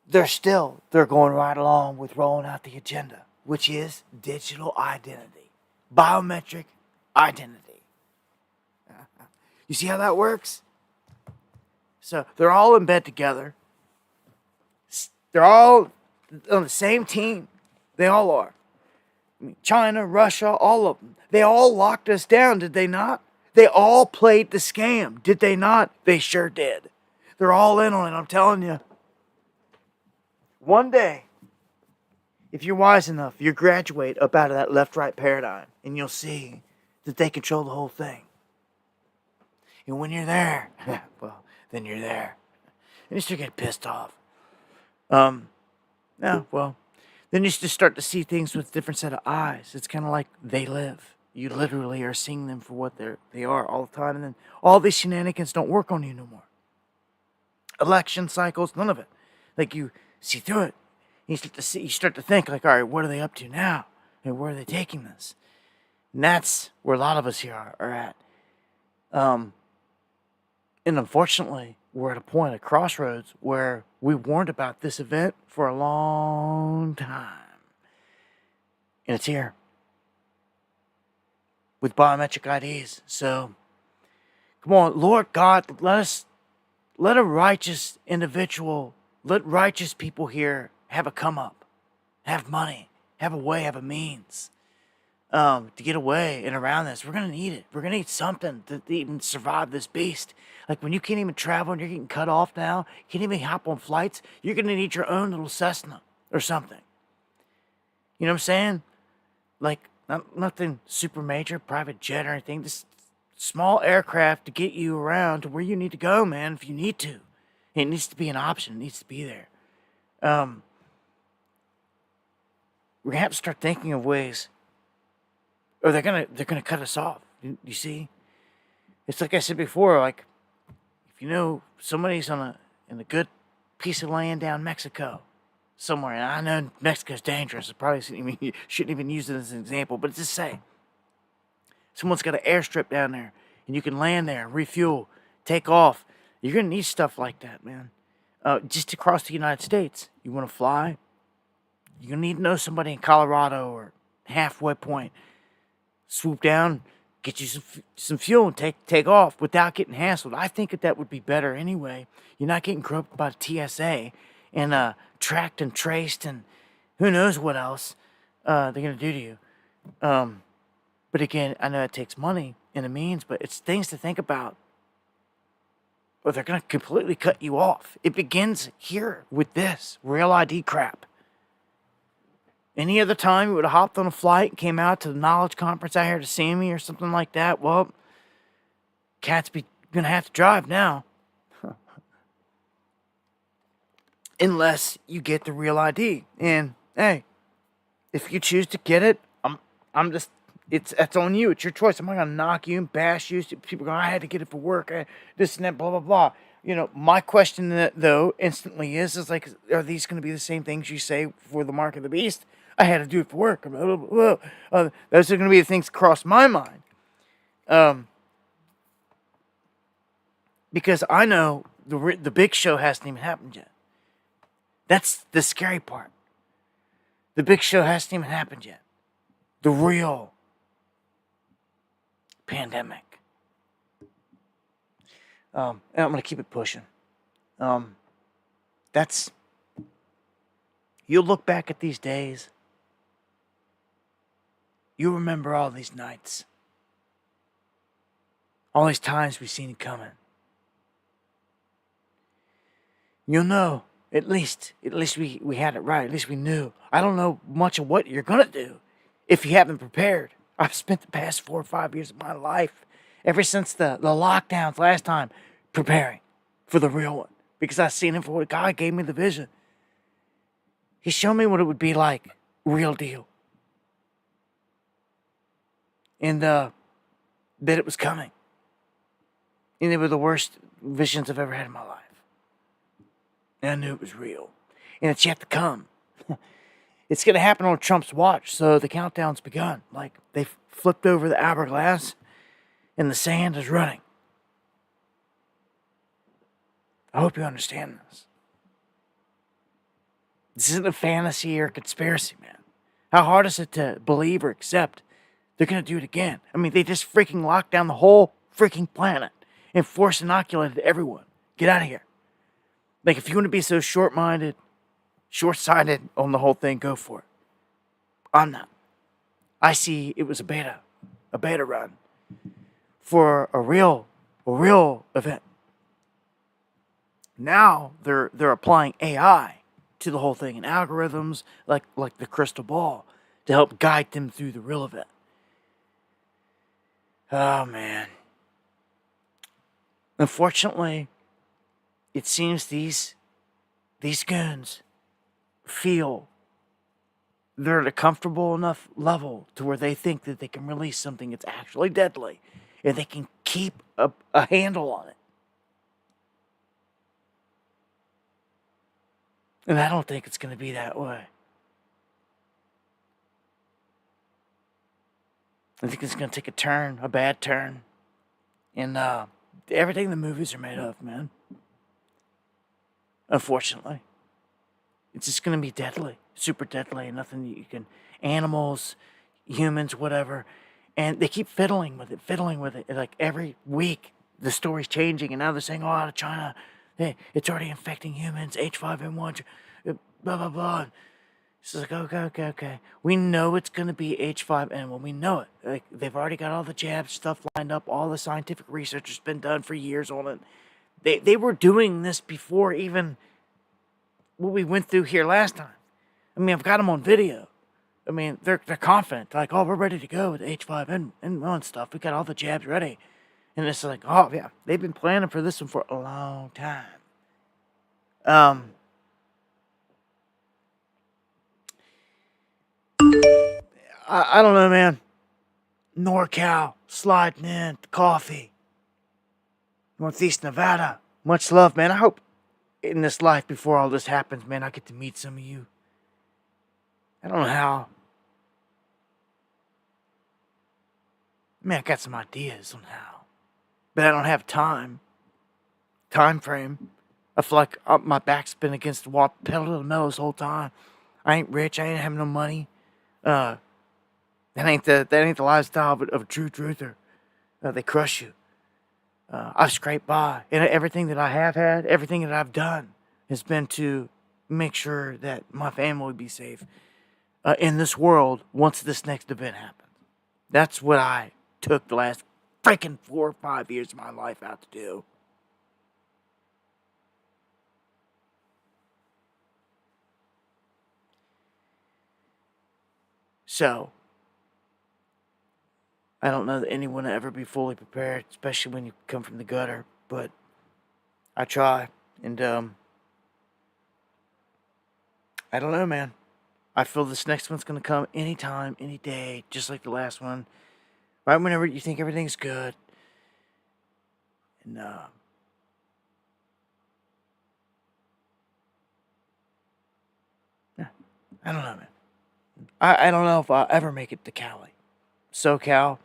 They're going right along with rolling out the agenda, which is digital identity, biometric identity. You see how that works? So they're all in bed together. They're all on the same team. They all are. I mean, China, Russia, all of them. They all locked us down, did they not? They all played the scam, did they not? They sure did. They're all in on it, I'm telling you. One day, if you're wise enough, you'll graduate up out of that left-right paradigm, and you'll see that they control the whole thing. And when you're there, well, then you're there. And you still get pissed off. Then you just start to see things with a different set of eyes. It's kind of like they live. You literally are seeing them for what they are all the time. And then all these shenanigans don't work on you no more. Election cycles, none of it. Like you see through it. You start to think like, all right, what are they up to now? And where are they taking this? And that's where a lot of us here are at. And unfortunately, we're at a point, a crossroads, where we warned about this event for a long time. And it's here. With biometric IDs. So, come on, Lord God, let let a righteous individual, let righteous people here have a come up, have money, have a way, have a means to get away and around this. We're going to need it. We're going to need something to even survive this beast. Like when you can't even travel and you're getting cut off now, you can't even hop on flights, you're going to need your own little Cessna or something. You know what I'm saying? Like nothing super major, private jet or anything, just small aircraft to get you around to where you need to go, man, if you need to. It needs to be an option. It needs to be there. We're going to have to start thinking of ways, or they're gonna cut us off. You see? It's like I said before, like, if you know somebody's in a good piece of land down Mexico somewhere, and I know Mexico's dangerous, I probably shouldn't even use it as an example, but just say, someone's got an airstrip down there, and you can land there, refuel, take off. You're going to need stuff like that, man. Just across the United States. You want to fly? You're going to need to know somebody in Colorado or halfway point. Swoop down, get you some fuel, and take off without getting hassled. I think that would be better anyway. You're not getting groped by the TSA and tracked and traced and who knows what else they're going to do to you. But again, I know it takes money and a means, but it's things to think about. Or they're going to completely cut you off. It begins here with this real ID crap. Any other time you would have hopped on a flight and came out to the knowledge conference out here to see me or something like that, well, cats be going to have to drive now. Unless you get the real ID. And, hey, if you choose to get it, I'm just... That's on you. It's your choice. I'm not going to knock you and bash you. People go, I had to get it for work. This and that, blah, blah, blah. You know, my question, though, instantly is like, are these going to be the same things you say for the mark of the beast? I had to do it for work. Blah, blah, blah, blah. Those are going to be the things that cross my mind. Because I know the big show hasn't even happened yet. That's the scary part. The big show hasn't even happened yet. The real pandemic. And I'm going to keep it pushing. You'll look back at these days. You'll remember all these nights. All these times we've seen it coming. You'll know, at least we had it right. At least we knew. I don't know much of what you're going to do if you haven't prepared. I've spent the past 4 or 5 years of my life, ever since the lockdowns last time, preparing for the real one. Because I've seen it for what God gave me the vision. He showed me what it would be like, real deal. And that it was coming. And they were the worst visions I've ever had in my life. And I knew it was real. And it's yet to come. It's going to happen on Trump's watch, so the countdown's begun. Like, they've flipped over the hourglass, and the sand is running. I hope you understand this. This isn't a fantasy or a conspiracy, man. How hard is it to believe or accept they're going to do it again? I mean, they just freaking locked down the whole freaking planet and force inoculated everyone. Get out of here. Like, if you want to be so short-minded, short-sighted on the whole thing, go for it. I'm not. I see it was a beta run for a real event. Now they're applying AI to the whole thing and algorithms like the crystal ball to help guide them through the real event. Oh man. Unfortunately, it seems these goons feel they're at a comfortable enough level to where they think that they can release something that's actually deadly and they can keep a handle on it. And I don't think it's going to be that way. I think it's going to take a turn, a bad turn. And everything the movies are made of, man. Unfortunately. It's just going to be deadly. Super deadly. Nothing you can... Animals, humans, whatever. And they keep fiddling with it. Like every week, the story's changing. And now they're saying, out of China, Hey, it's already infecting humans, H5N1, blah, blah, blah. She's like, okay. We know it's going to be H5N1. We know it. Like, they've already got all the jab stuff lined up. All the scientific research has been done for years on it. They were doing this before even what we went through here last time. I mean, I've got them on video. I mean, they're confident. They're like, oh, we're ready to go with H5N1 stuff. We got all the jabs ready. And it's like, oh, yeah, they've been planning for this one for a long time. I don't know, man. NorCal, sliding in, the coffee. Northeast Nevada. Much love, man. I hope in this life, before all this happens, man, I get to meet some of you. I don't know how. Man, I got some ideas on how. But I don't have time. Time frame. I feel like my back's been against the wall, pedal to the metal this whole time. I ain't rich. I ain't having no money. That ain't the lifestyle of a true truther. They crush you. I've scraped by, and everything that I have had, everything that I've done, has been to make sure that my family will be safe in this world once this next event happens. That's what I took the last freaking 4 or 5 years of my life out to do. So, I don't know that anyone will ever be fully prepared, especially when you come from the gutter, but I try, and I don't know, man. I feel this next one's gonna come anytime, any day, just like the last one. Right whenever you think everything's good. And yeah, I don't know, man. I don't know if I'll ever make it to Cali. SoCal.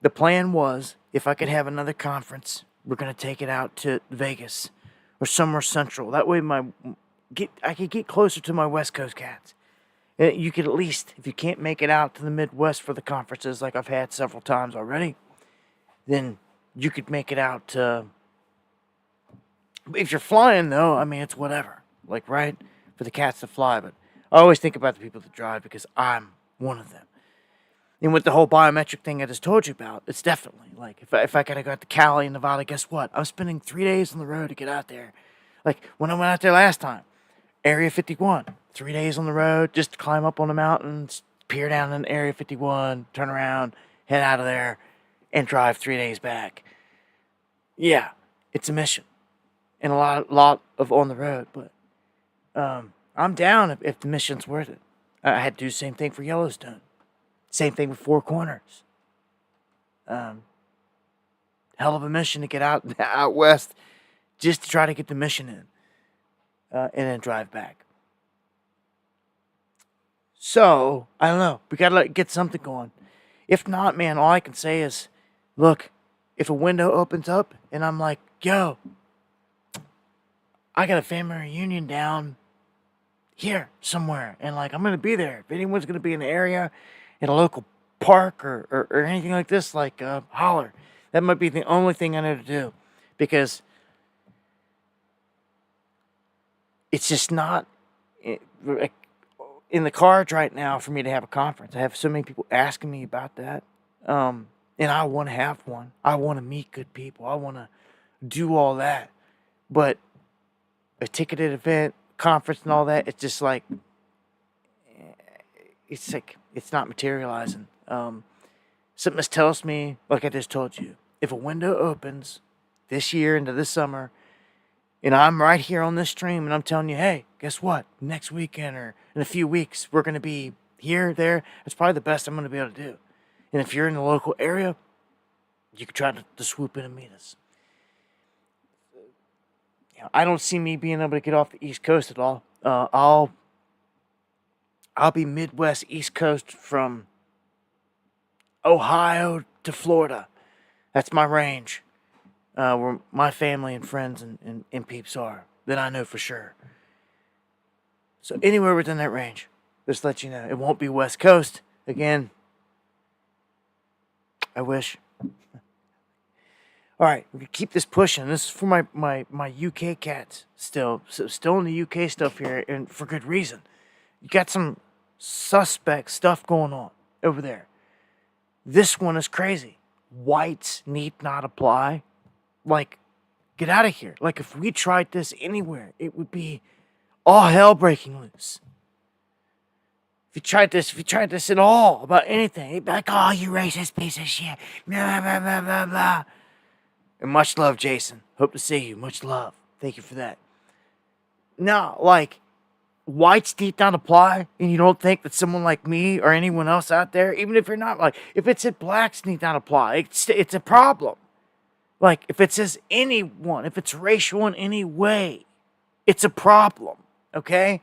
The plan was, if I could have another conference, we're gonna take it out to Vegas or somewhere central. That way I could get closer to my West Coast cats. You could at least, if you can't make it out to the Midwest for the conferences like I've had several times already, then you could make it out to... If you're flying, though, I mean, it's whatever. Like, right? For the cats to fly. But I always think about the people that drive because I'm one of them. And with the whole biometric thing I just told you about, it's definitely, like, if I gotta go out to Cali and Nevada, guess what? I'm spending 3 days on the road to get out there. Like, when I went out there last time, Area 51, 3 days on the road, just to climb up on the mountains, peer down in Area 51, turn around, head out of there, and drive 3 days back. Yeah, it's a mission. And a lot of on the road, but I'm down if the mission's worth it. I had to do the same thing for Yellowstone. Same thing with Four Corners. Hell of a mission to get out west just to try to get the mission in. And then drive back. So, I don't know. We gotta get something going. If not, man, all I can say is, look, if a window opens up and I'm like, yo, I got a family reunion down here somewhere, and like I'm gonna be there. If anyone's gonna be in the area, in a local park or anything like this, like holler. That might be the only thing I know to do, because it's just not in the cards right now for me to have a conference. I have so many people asking me about that, and I want to have one. I want to meet good people. I want to do all that, but a ticketed event, conference, and all that, it's just like it's not materializing. Something just tells me, like I just told you, if a window opens this year into this summer, and I'm right here on this stream, and I'm telling you, hey, guess what? Next weekend or in a few weeks, we're going to be here, there. It's probably the best I'm going to be able to do. And if you're in the local area, you can try to swoop in and meet us. You know, I don't see me being able to get off the East Coast at all. I'll be Midwest, East Coast from Ohio to Florida. That's my range. Where my family and friends and peeps are, that I know for sure. So anywhere within that range, just let you know. It won't be West Coast. Again, I wish. All right, we can keep this pushing. This is for my UK cats still. So still in the UK stuff here, and for good reason. You got some suspect stuff going on over there. This one is crazy. Whites need not apply. Like, get out of here. Like, if we tried this anywhere, it would be all hell breaking loose. If you tried this at all about anything, it'd be like, oh, you racist piece of shit. Blah, blah, blah, blah, blah. And much love, Jason. Hope to see you. Much love. Thank you for that. No, like, whites need not apply, and you don't think that someone like me or anyone else out there, even if you're not, like, if it said blacks need not apply, it's a problem. Like, if it says anyone, if it's racial in any way, it's a problem, okay?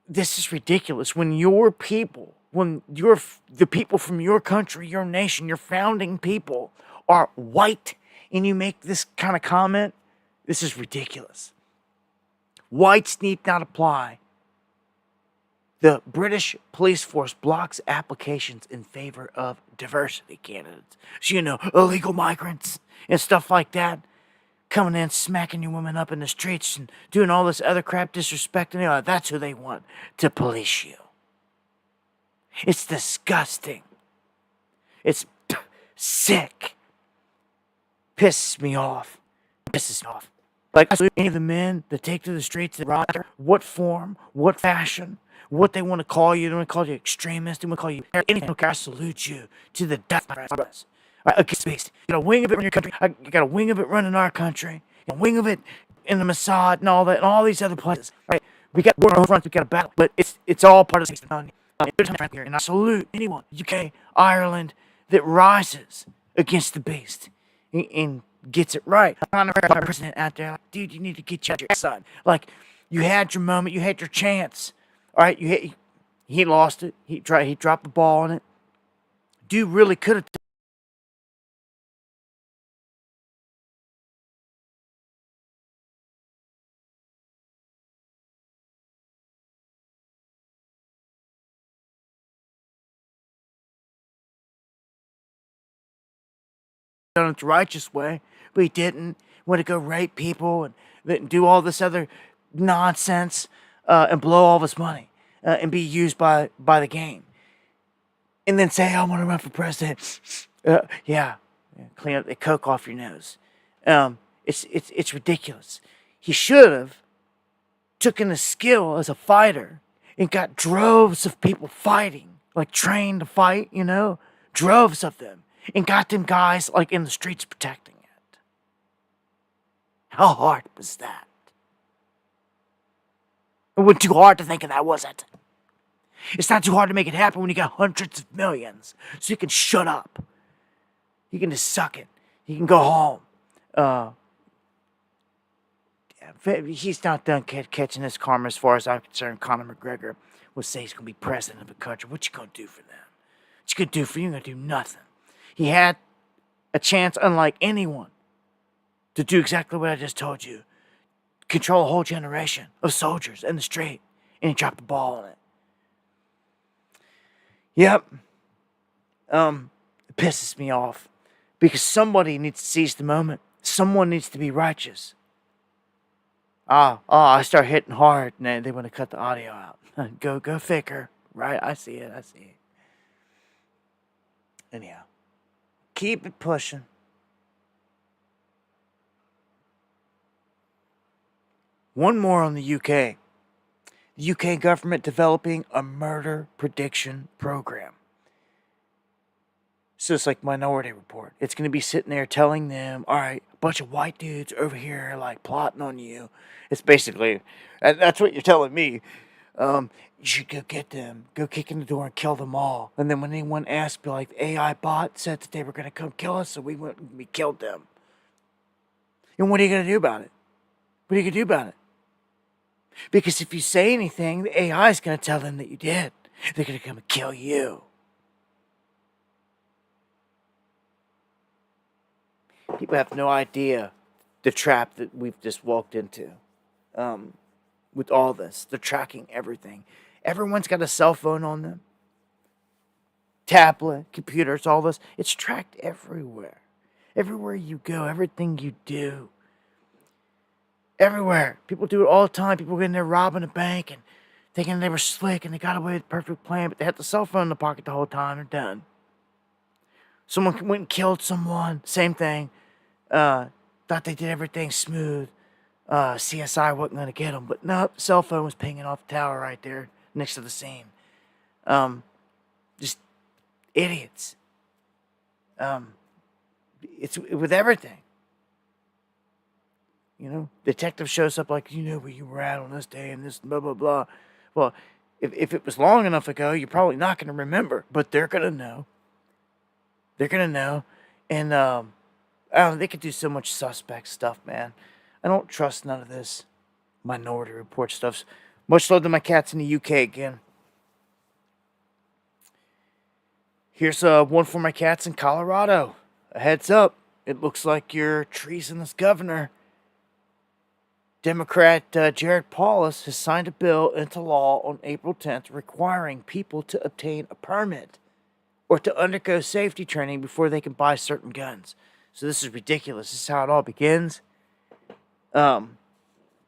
This is ridiculous. When your people, the people from your country, your nation, your founding people are white, and you make this kind of comment, this is ridiculous. Whites need not apply. The British police force blocks applications in favor of diversity candidates. So, illegal migrants and stuff like that. Coming in, smacking your women up in the streets and doing all this other crap, disrespecting. That's who they want to police you. It's disgusting. It's sick. Pisses me off. Like, any of the men that take to the streets and riot, what form, what fashion, what they want to call you. They want to call you extremist. They want to call you anything. I salute you to the death, my friends. All right, against beast. You got a wing of it in your country. You got a wing of it running our country. A wing of it in the Mossad and all that, and all these other places. Right? We got war on fronts. We got a battle, but it's all part of the system. And I salute anyone, UK, Ireland, that rises against the beast and gets it right. I'm not a president out there, like, dude, you need to get your side. Like, you had your moment, you had your chance. All right, he lost it. He dropped the ball on it. Dude really could have done it the righteous way, but he didn't. Want to go rape people and do all this other nonsense and blow all of his money and be used by the game. And then say, I want to run for president. Clean up the coke off your nose. It's ridiculous. He should have taken a skill as a fighter and got droves of people fighting, like trained to fight, droves of them, and got them guys like in the streets protecting it. How hard was that? It wasn't too hard to think of that, was it? It's not too hard to make it happen when you got hundreds of millions. So you can shut up. You can just suck it. You can go home. He's not done catching his karma as far as I'm concerned. Conor McGregor will say he's going to be president of a country. What you going to do for them? What you going to do for you? You're going to do nothing. He had a chance, unlike anyone, to do exactly what I just told you. Control a whole generation of soldiers in the street. And he dropped the ball on it. Yep. It pisses me off. Because somebody needs to seize the moment. Someone needs to be righteous. I start hitting hard, and they want to cut the audio out. Go figure. Right? I see it. Anyhow. Keep it pushing. One more on the UK. The UK government developing a murder prediction program. So it's like Minority Report. It's going to be sitting there telling them, all right, a bunch of white dudes over here like plotting on you. It's basically, that's what you're telling me. You should go get them, go kick in the door and kill them all. And then when anyone asks, be like, the AI bot said that they were going to come kill us, so we went and we killed them. And what are you going to do about it? What are you going to do about it? Because if you say anything, the AI is going to tell them that you did. They're going to come and kill you. People have no idea the trap that we've just walked into with all this. They're tracking everything. Everyone's got a cell phone on them. Tablet, computers, all this. It's tracked everywhere. Everywhere you go, everything you do. Everywhere. People do it all the time. People get in there robbing a bank and thinking they were slick and they got away with the perfect plan, but they had the cell phone in the pocket the whole time. They're done. Someone went and killed someone. Same thing. Thought they did everything smooth. CSI wasn't going to get them, but nope, cell phone was pinging off the tower right there next to the scene. Just idiots. It's with everything. You know, detective shows up like, you know where you were at on this day and this blah, blah, blah. Well, if it was long enough ago, you're probably not going to remember, but they're going to know. They're going to know. And they could do so much suspect stuff, man. I don't trust none of this Minority Report stuff. Much love to my cats in the UK again. Here's one for my cats in Colorado. A heads up. It looks like your treasonous governor, Democrat Jared Paulus, has signed a bill into law on April 10th requiring people to obtain a permit or to undergo safety training before they can buy certain guns. So this is ridiculous. This is how it all begins. The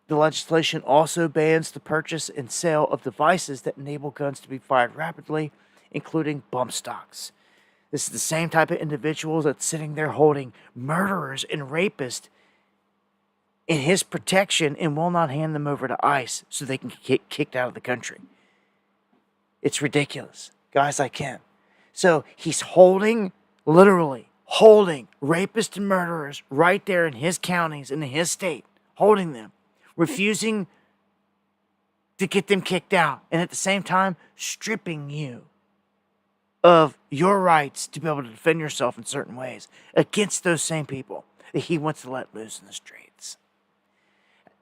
legislation also bans the purchase and sale of devices that enable guns to be fired rapidly, including bump stocks. This is the same type of individuals that's sitting there holding murderers and rapists in his protection and will not hand them over to ICE so they can get kicked out of the country. It's ridiculous. Guys, I can't. So he's literally holding rapists and murderers right there in his counties and in his state, holding them, refusing to get them kicked out, and at the same time stripping you of your rights to be able to defend yourself in certain ways against those same people that he wants to let loose in the streets.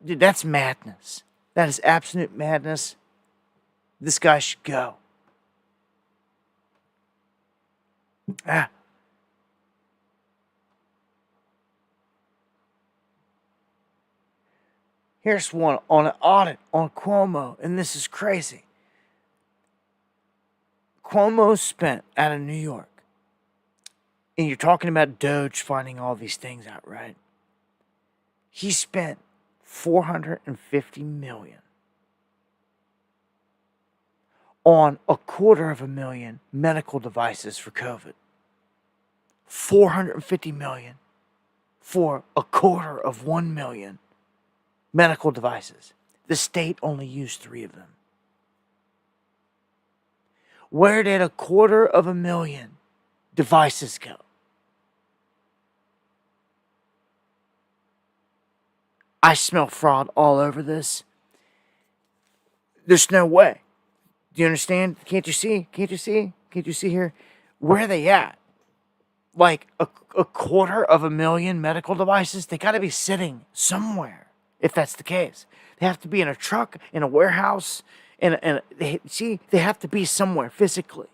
Dude, that's madness. That is absolute madness. This guy should go. Here's one on an audit on Cuomo, and this is crazy. Cuomo spent out of New York, and you're talking about Doge finding all these things out, right? He spent $450 million on $250,000 medical devices for COVID. $450 million for $250,000 medical devices. The state only used 3 of them. Where did $250,000 devices go? I smell fraud all over this. There's no way. Do you understand? Can't you see? Can't you see? Can't you see here? Where are they at? Like $250,000 medical devices? They got to be sitting somewhere if that's the case. They have to be in a truck, in a warehouse, and they have to be somewhere physically.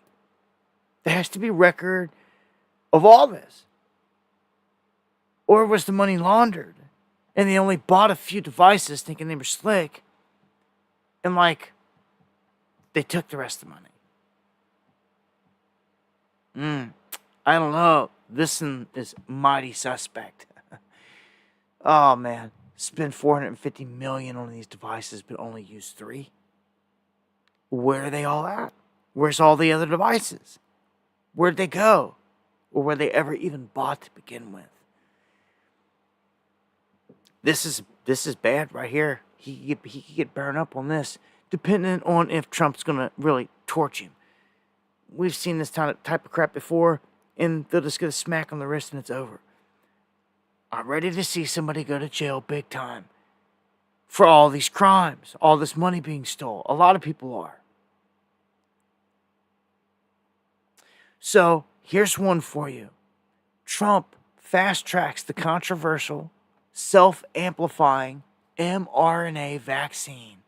There has to be record of all this. Or was the money laundered? And they only bought a few devices thinking they were slick. And they took the rest of the money. I don't know. This one is mighty suspect. Oh, man. Spend $450 million on these devices, but only use 3? Where are they all at? Where's all the other devices? Where'd they go? Or were they ever even bought to begin with? This is bad right here. He could get burned up on this, depending on if Trump's going to really torch him. We've seen this type of crap before, and they'll just get a smack on the wrist and it's over. I'm ready to see somebody go to jail big time for all these crimes, all this money being stolen. A lot of people are. So here's one for you. Trump fast tracks the controversial, self-amplifying mRNA vaccine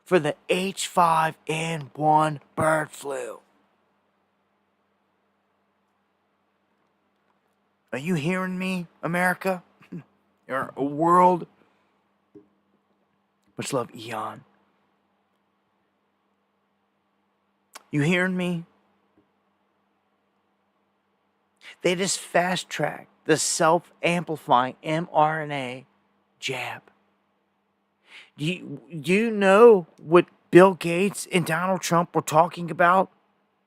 for the H5N1 bird flu. Are you hearing me, America? Or a world? Much love, Eon. You hearing me? They just fast-tracked the self-amplifying mRNA jab. Do you know what Bill Gates and Donald Trump were talking about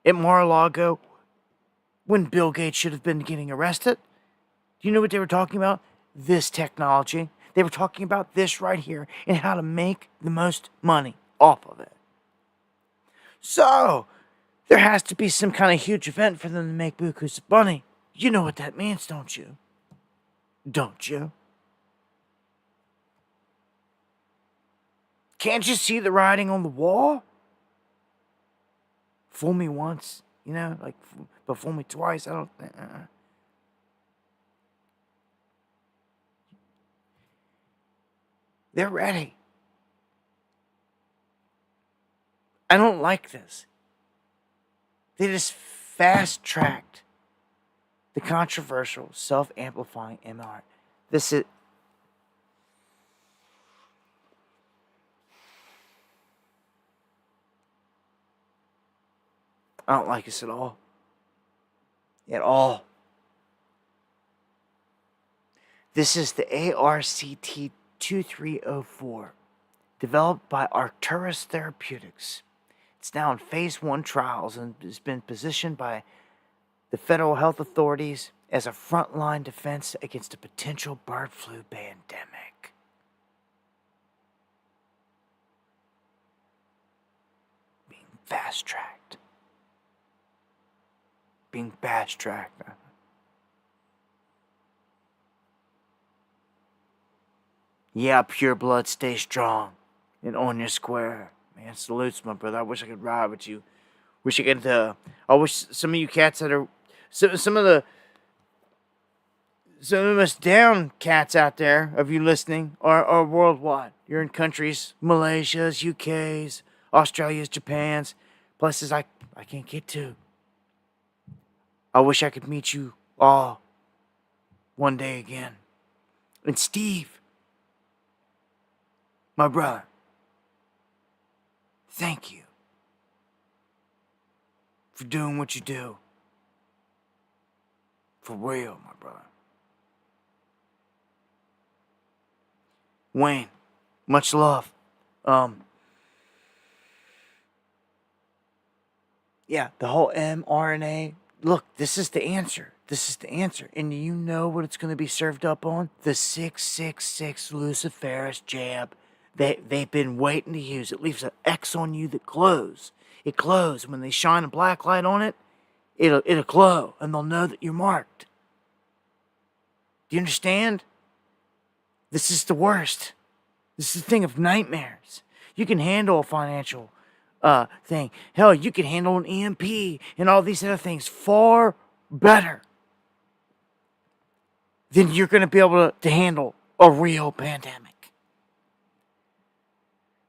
at Mar-a-Lago when Bill Gates should have been getting arrested? Do you know what they were talking about? This technology. They were talking about this right here and how to make the most money off of it. So, there has to be some kind of huge event for them to make bukus of money. You know what that means, don't you? Don't you? Can't you see the writing on the wall? Fool me once, but fool me twice. I don't think. They're ready. I don't like this. They just fast-tracked the controversial self-amplifying MR. This is... I don't like this at all. At all. This is the ARCT-2304, developed by Arcturus Therapeutics. It's now in phase 1 trials and has been positioned by the federal health authorities as a frontline defense against a potential bird flu pandemic. Being fast-tracked. Being fast-tracked. Yeah, pure blood, stay strong. And on your square. Man, salutes, my brother. I wish I could ride with you. Wish I could, I wish some of you cats that are... Some of the most down cats out there of you listening are worldwide. You're in countries, Malaysia's, UK's, Australia's, Japan's, places I can't get to. I wish I could meet you all one day again. And Steve, my brother, thank you for doing what you do. For real, my brother. Wayne, much love. Yeah, the whole mRNA. Look, this is the answer. This is the answer. And you know what it's going to be served up on? The 666 Luciferase jab. They've been waiting to use. It leaves an X on you that glows. It glows. When they shine a black light on it, it'll glow. And they'll know that you're marked. Do you understand? This is the worst. This is the thing of nightmares. You can handle a financial thing. Hell, you can handle an EMP and all these other things far better than you're going to be able to handle a real pandemic.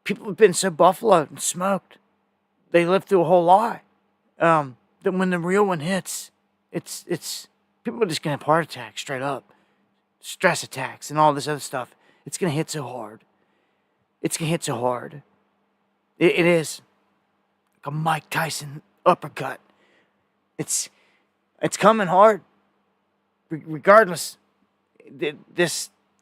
People have been so buffaloed and smoked. They lived through a whole lie. That when the real one hits, it's people are just going to have heart attacks straight up. Stress attacks and all this other stuff. It's going to hit so hard. It's going to hit so hard. It is. Like a Mike Tyson uppercut. It's coming hard. Regardless, the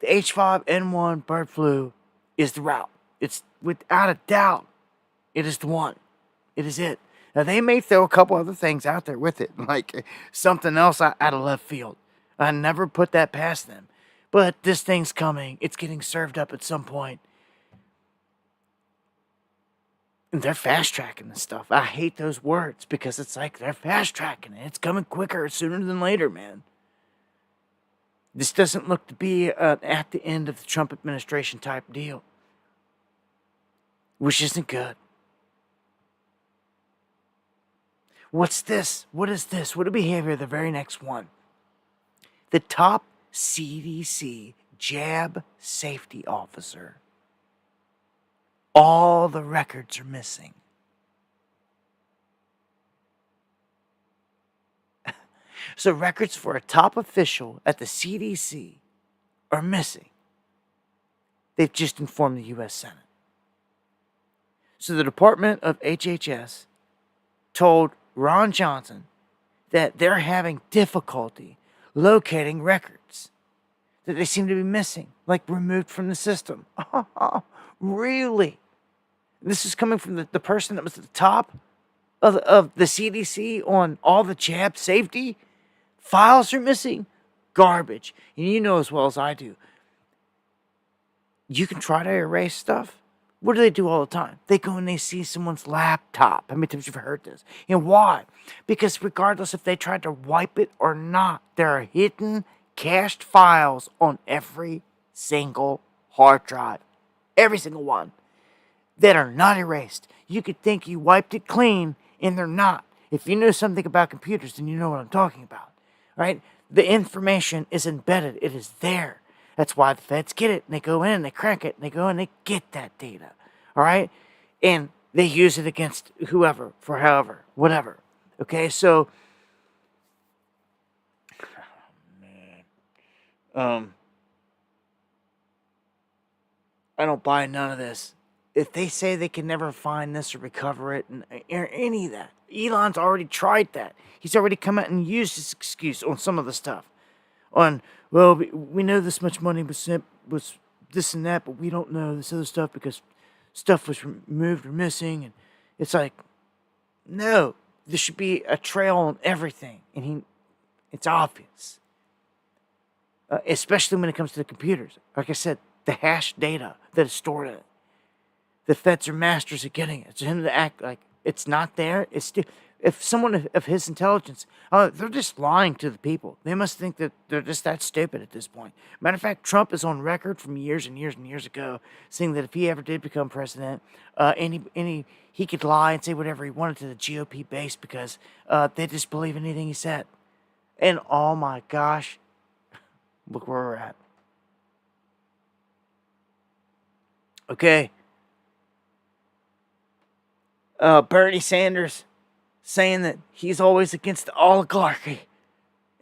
H5N1 bird flu is the route. It's without a doubt, it is the one. It is it. Now, they may throw a couple other things out there with it, like something else out of left field. I never put that past them. But this thing's coming. It's getting served up at some point. And they're fast-tracking this stuff. I hate those words because it's like they're fast-tracking it. It's coming quicker, sooner than later, man. This doesn't look to be at the end of the Trump administration type deal. Which isn't good. What's this? What is this? What do we have here? The very next one. The top CDC jab safety officer. All the records are missing. So records for a top official at the CDC are missing. They've just informed the U.S. Senate. So the Department of HHS told Ron Johnson that they're having difficulty locating records that they seem to be missing, like removed from the system. Really? This is coming from the person that was at the top of the CDC on all the jab safety? Files are missing? Garbage. And you know as well as I do, you can try to erase stuff. What do they do all the time? They go and they see someone's laptop. How many times you've heard this? And why? Because regardless if they tried to wipe it or not, there are hidden cached files on every single hard drive. Every single one. That are not erased. You could think you wiped it clean, and they're not. If you know something about computers, then you know what I'm talking about. Right? The information is embedded. It is there. That's why the feds get it, and they go in, and they crack it, and they go and they get that data. All right? And they use it against whoever, for however, whatever. Okay, so... I don't buy none of this. If they say they can never find this or recover it, and or any of that, Elon's already tried that. He's already come out and used this excuse on some of the stuff. On, well, we know this much money was sent, was this and that, but we don't know this other stuff because stuff was removed or missing. And it's like, no, there should be a trail on everything, and it's obvious. Especially when it comes to the computers. Like I said, the hash data that is stored in it. The feds are masters at getting it. It's him to act like it's not there. It's if someone of his intelligence, they're just lying to the people. They must think that they're just that stupid at this point. Matter of fact, Trump is on record from years and years and years ago saying that if he ever did become president, he could lie and say whatever he wanted to the GOP base because they just believe anything he said. And oh my gosh, look where we're at. Okay. Bernie Sanders saying that he's always against the oligarchy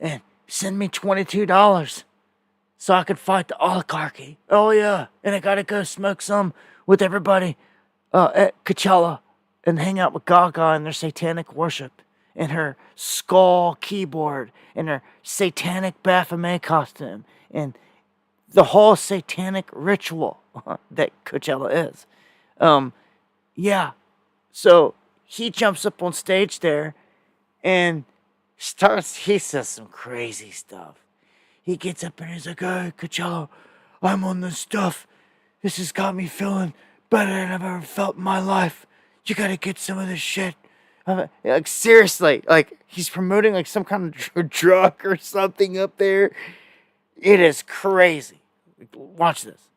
and send me $22 so I could fight the oligarchy. Oh yeah, and I gotta go smoke some with everybody at Coachella and hang out with Gaga and their satanic worship and her skull keyboard and her satanic Baphomet costume and the whole satanic ritual that Coachella is. Yeah. So he jumps up on stage there and he says some crazy stuff. He gets up and he's like, hey, Coachella, I'm on this stuff. This has got me feeling better than I've ever felt in my life. You gotta get some of this shit. Like, seriously, like, he's promoting, like, some kind of drug or something up there. It is crazy. Watch this.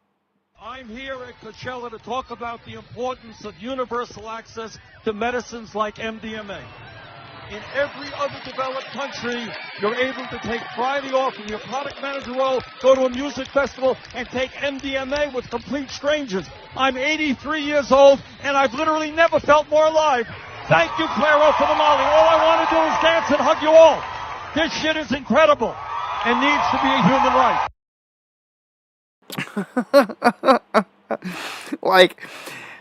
I'm here at Coachella to talk about the importance of universal access to medicines like MDMA. In every other developed country, you're able to take Friday off from your product manager role, go to a music festival, and take MDMA with complete strangers. I'm 83 years old, and I've literally never felt more alive. Thank you, Claro, for the Molly. All I want to do is dance and hug you all. This shit is incredible and needs to be a human right. Like,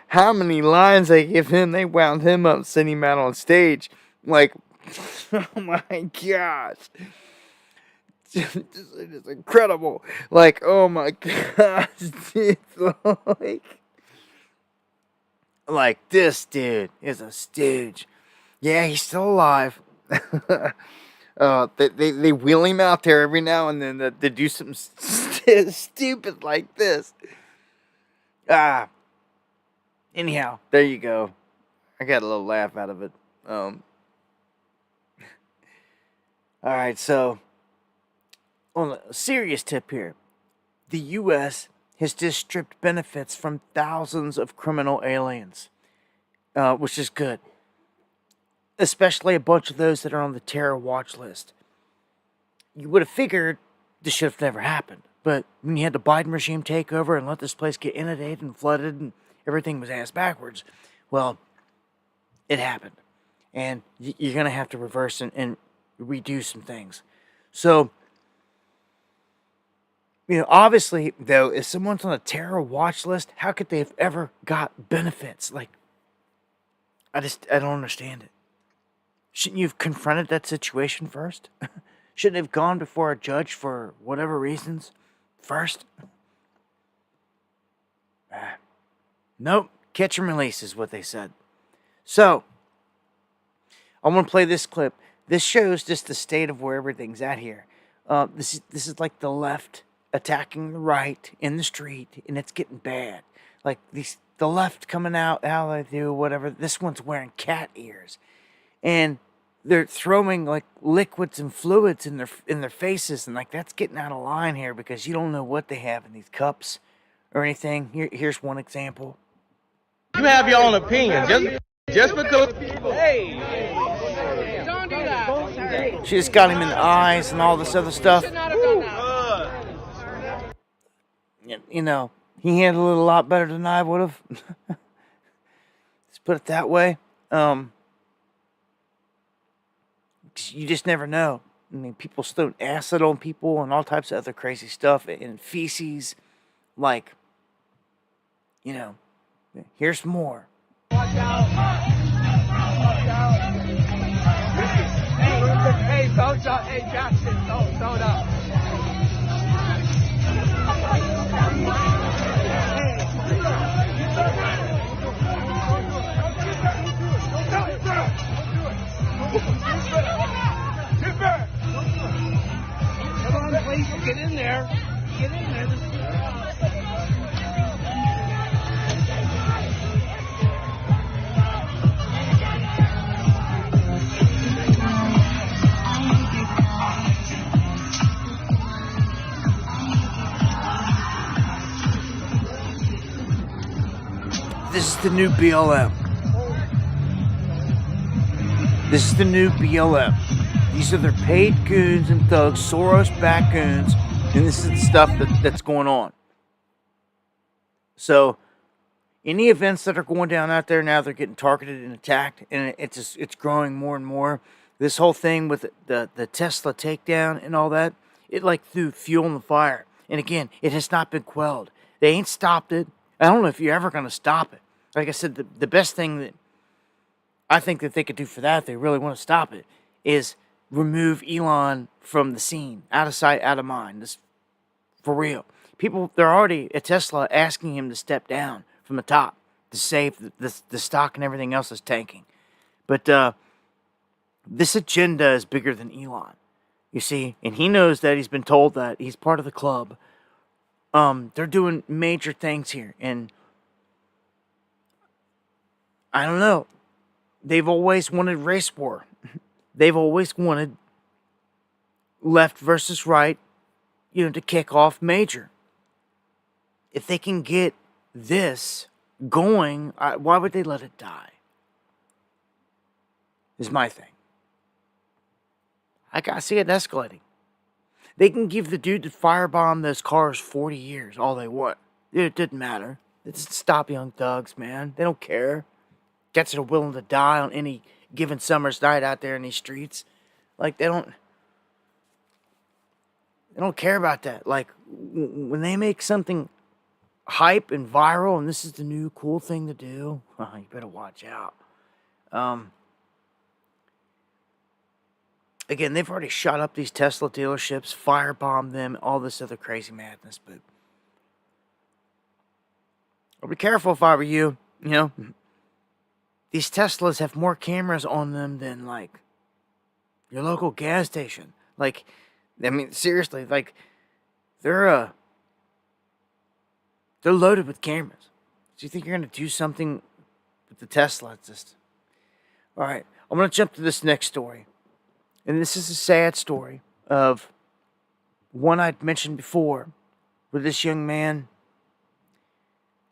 how many lines they give him, they wound him up, sending him out on stage. Like, oh my gosh. It is incredible. Like, oh my gosh. It's like, this dude is a stooge. Yeah, he's still alive. They wheel him out there every now and then to do something stupid like this. Anyhow, there you go. I got a little laugh out of it. Alright, so on a serious tip here, the U.S. has just stripped benefits from thousands of criminal aliens, which is good. Especially a bunch of those that are on the terror watch list. You would have figured this should have never happened. But when you had the Biden regime take over and let this place get inundated and flooded and everything was ass backwards, well, it happened. And you're going to have to reverse and redo some things. So, you know, obviously, though, if someone's on a terror watch list, how could they have ever got benefits? Like, I don't understand it. Shouldn't you have confronted that situation first? Shouldn't have gone before a judge for whatever reasons first. Nope. Catch and release is what they said. So, I'm going to play this clip. This shows just the state of where everything's at here. This is like the left attacking the right in the street, and it's getting bad. Like the left coming out, how they do, whatever. This one's wearing cat ears. And they're throwing like liquids and fluids in their faces, and like that's getting out of line here because you don't know what they have in these cups or anything. Here's one example. You have your own opinion. Just because. Hey, don't do that. She just got him in the eyes and all this other stuff. You know, he handled it a lot better than I would have. Let's put it that way. You just never know. I mean, people stone acid on people and all types of other crazy stuff and feces. Like, you know, here's more. Watch out. Hey, hey, Jackson, don't up. Come on, please, get in there. Get in there. This is the new BLM. This is the new BLM. These are their paid goons and thugs, Soros-backed goons, and this is the stuff that's going on. So, any events that are going down out there now, they're getting targeted and attacked, and it's growing more and more. This whole thing with the Tesla takedown and all that, it like threw fuel in the fire. And again, it has not been quelled. They ain't stopped it. I don't know if you're ever going to stop it. Like I said, the best thing that I think that they could do for that, if they really want to stop it, is remove Elon from the scene. Out of sight, out of mind. This, for real. People, they're already at Tesla asking him to step down from the top to save the stock and everything else is tanking. But this agenda is bigger than Elon. You see? And he knows that. He's been told that. He's part of the club. They're doing major things here. And I don't know. They've always wanted race war. They've always wanted left versus right, to kick off major. If they can get this going, why would they let it die? Is my thing. I see it escalating. They can give the dude that firebombed those cars 40 years, all they want. It didn't matter. It doesn't stop young thugs, man. They don't care. Cats that are willing to die on any given summer's night out there in these streets. Like, they don't care about that. Like, when they make something hype and viral, and this is the new cool thing to do, you better watch out. Again, they've already shot up these Tesla dealerships, firebombed them, all this other crazy madness, but I'll be careful if I were you, These Teslas have more cameras on them than, like, your local gas station. Like, I mean, seriously, like, they're loaded with cameras. So you think you're going to do something with the Tesla? It's just... All right, I'm going to jump to this next story. And this is a sad story of one I'd mentioned before, where this young man,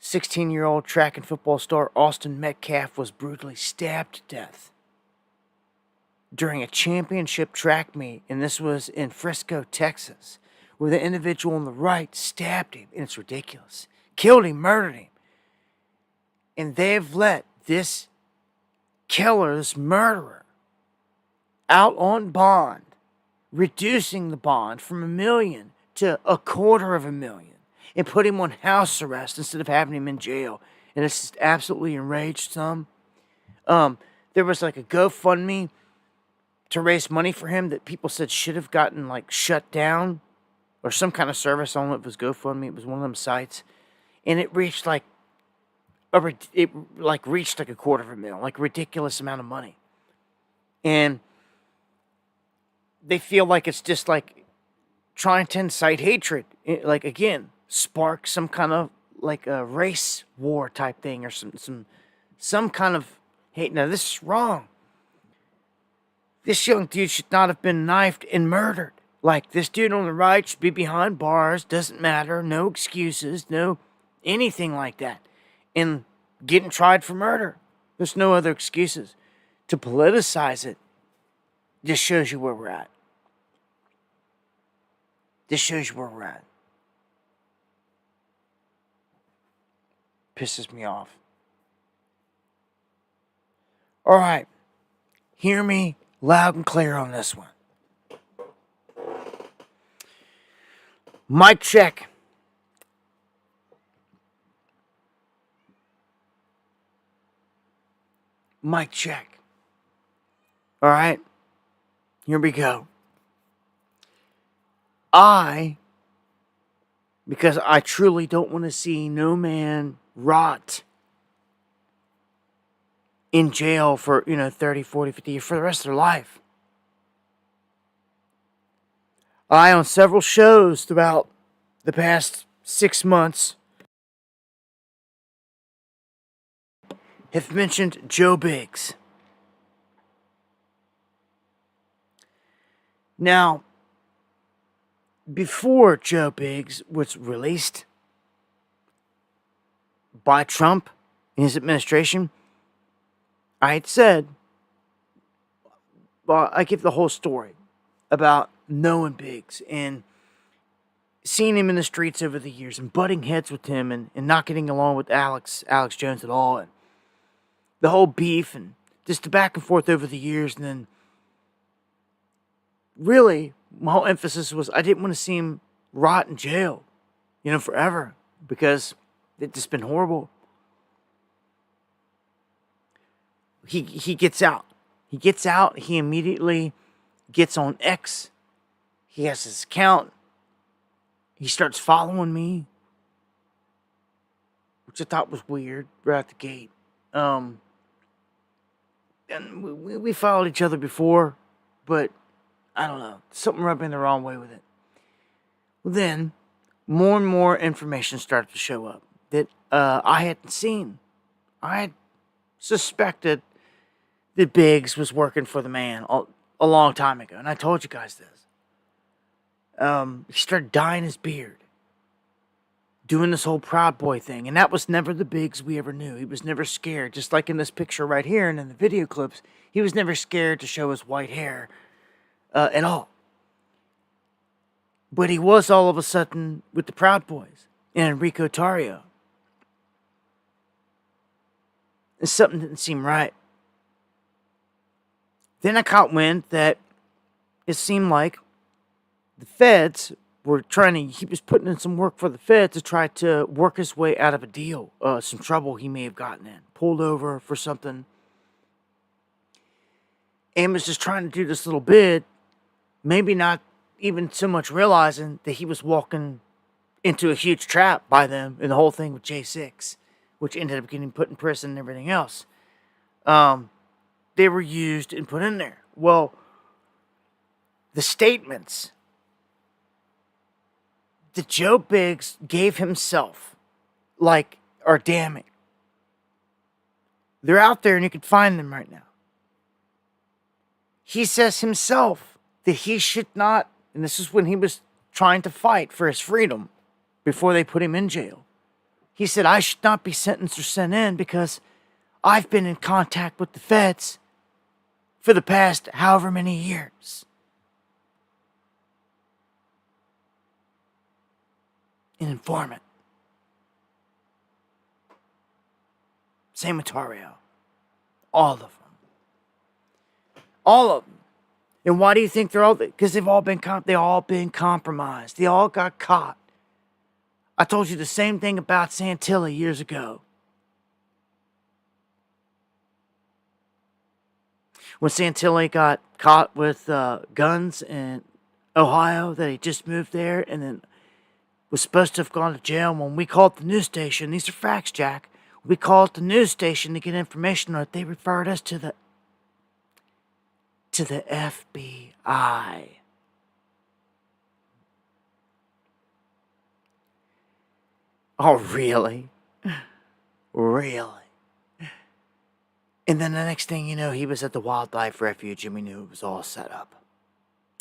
16-year-old track and football star Austin Metcalf, was brutally stabbed to death during a championship track meet, and this was in Frisco, Texas, where the individual on the right stabbed him, and it's ridiculous. Killed him, murdered him. And they've let this killer, this murderer, out on bond, reducing the bond from $1 million to $250,000, and put him on house arrest instead of having him in jail. And it's just absolutely enraged some. There was like a GoFundMe to raise money for him that people said should have gotten like shut down or some kind of service. I don't know if it was GoFundMe. It was one of them sites, and it reached like reached like $250,000, like a ridiculous amount of money, and they feel like it's just like trying to incite hatred, like again spark some kind of like a race war type thing or some kind of hate. Now this is wrong. This young dude should not have been knifed and murdered. Like, this dude on the right should be behind bars, doesn't matter, no excuses, no anything like that. And getting tried for murder. There's no other excuses. To politicize it just shows you where we're at. This shows you where we're at. Pisses me off. All right. Hear me loud and clear on this one. Mic check. Mic check. All right. Here we go. Because I truly don't want to see no man rot in jail for, 30, 40, 50 years, for the rest of their life. I, on several shows throughout the past 6 months, have mentioned Joe Biggs. Now, before Joe Biggs was released by Trump and his administration, I had said, well, I give the whole story about knowing Biggs and seeing him in the streets over the years and butting heads with him and not getting along with Alex Jones at all, and the whole beef and just the back and forth over the years. And then really my whole emphasis was I didn't want to see him rot in jail, forever, because it's just been horrible. He gets out. He gets out. He immediately gets on X. He has his account. He starts following me, which I thought was weird right out the gate. And we followed each other before, but I don't know. Something rubbed me the wrong way with it. Well, then, more and more information started to show up that I hadn't seen. I had suspected that Biggs was working for the man a long time ago, and I told you guys this. He started dyeing his beard, doing this whole Proud Boy thing, and that was never the Biggs we ever knew. He was never scared, just like in this picture right here and in the video clips. He was never scared to show his white hair at all. But he was all of a sudden with the Proud Boys and Enrico Tarrio. And something didn't seem right. Then I caught wind that it seemed like the feds were he was putting in some work for the feds to try to work his way out of a deal, some trouble he may have gotten in, pulled over for something, and was just trying to do this little bid, maybe not even so much realizing that he was walking into a huge trap by them in the whole thing with J6, which ended up getting put in prison and everything else. They were used and put in there. Well, the statements that Joe Biggs gave himself, are damning. They're out there and you can find them right now. He says himself that he should not, and this is when he was trying to fight for his freedom before they put him in jail. He said, I should not be sentenced or sent in because I've been in contact with the feds for the past however many years. An informant. Same with Tarrio. All of them. All of them. And why do you think they're all? Because they've all been compromised. They all got caught. I told you the same thing about Santilli years ago. when Santilli got caught with guns in Ohio, that he just moved there and then was supposed to have gone to jail. When we called the news station, these are facts, Jack. We called the news station to get information on it. They referred us to the FBI. Oh, really? Really? And then the next thing you know, he was at the wildlife refuge and we knew it was all set up.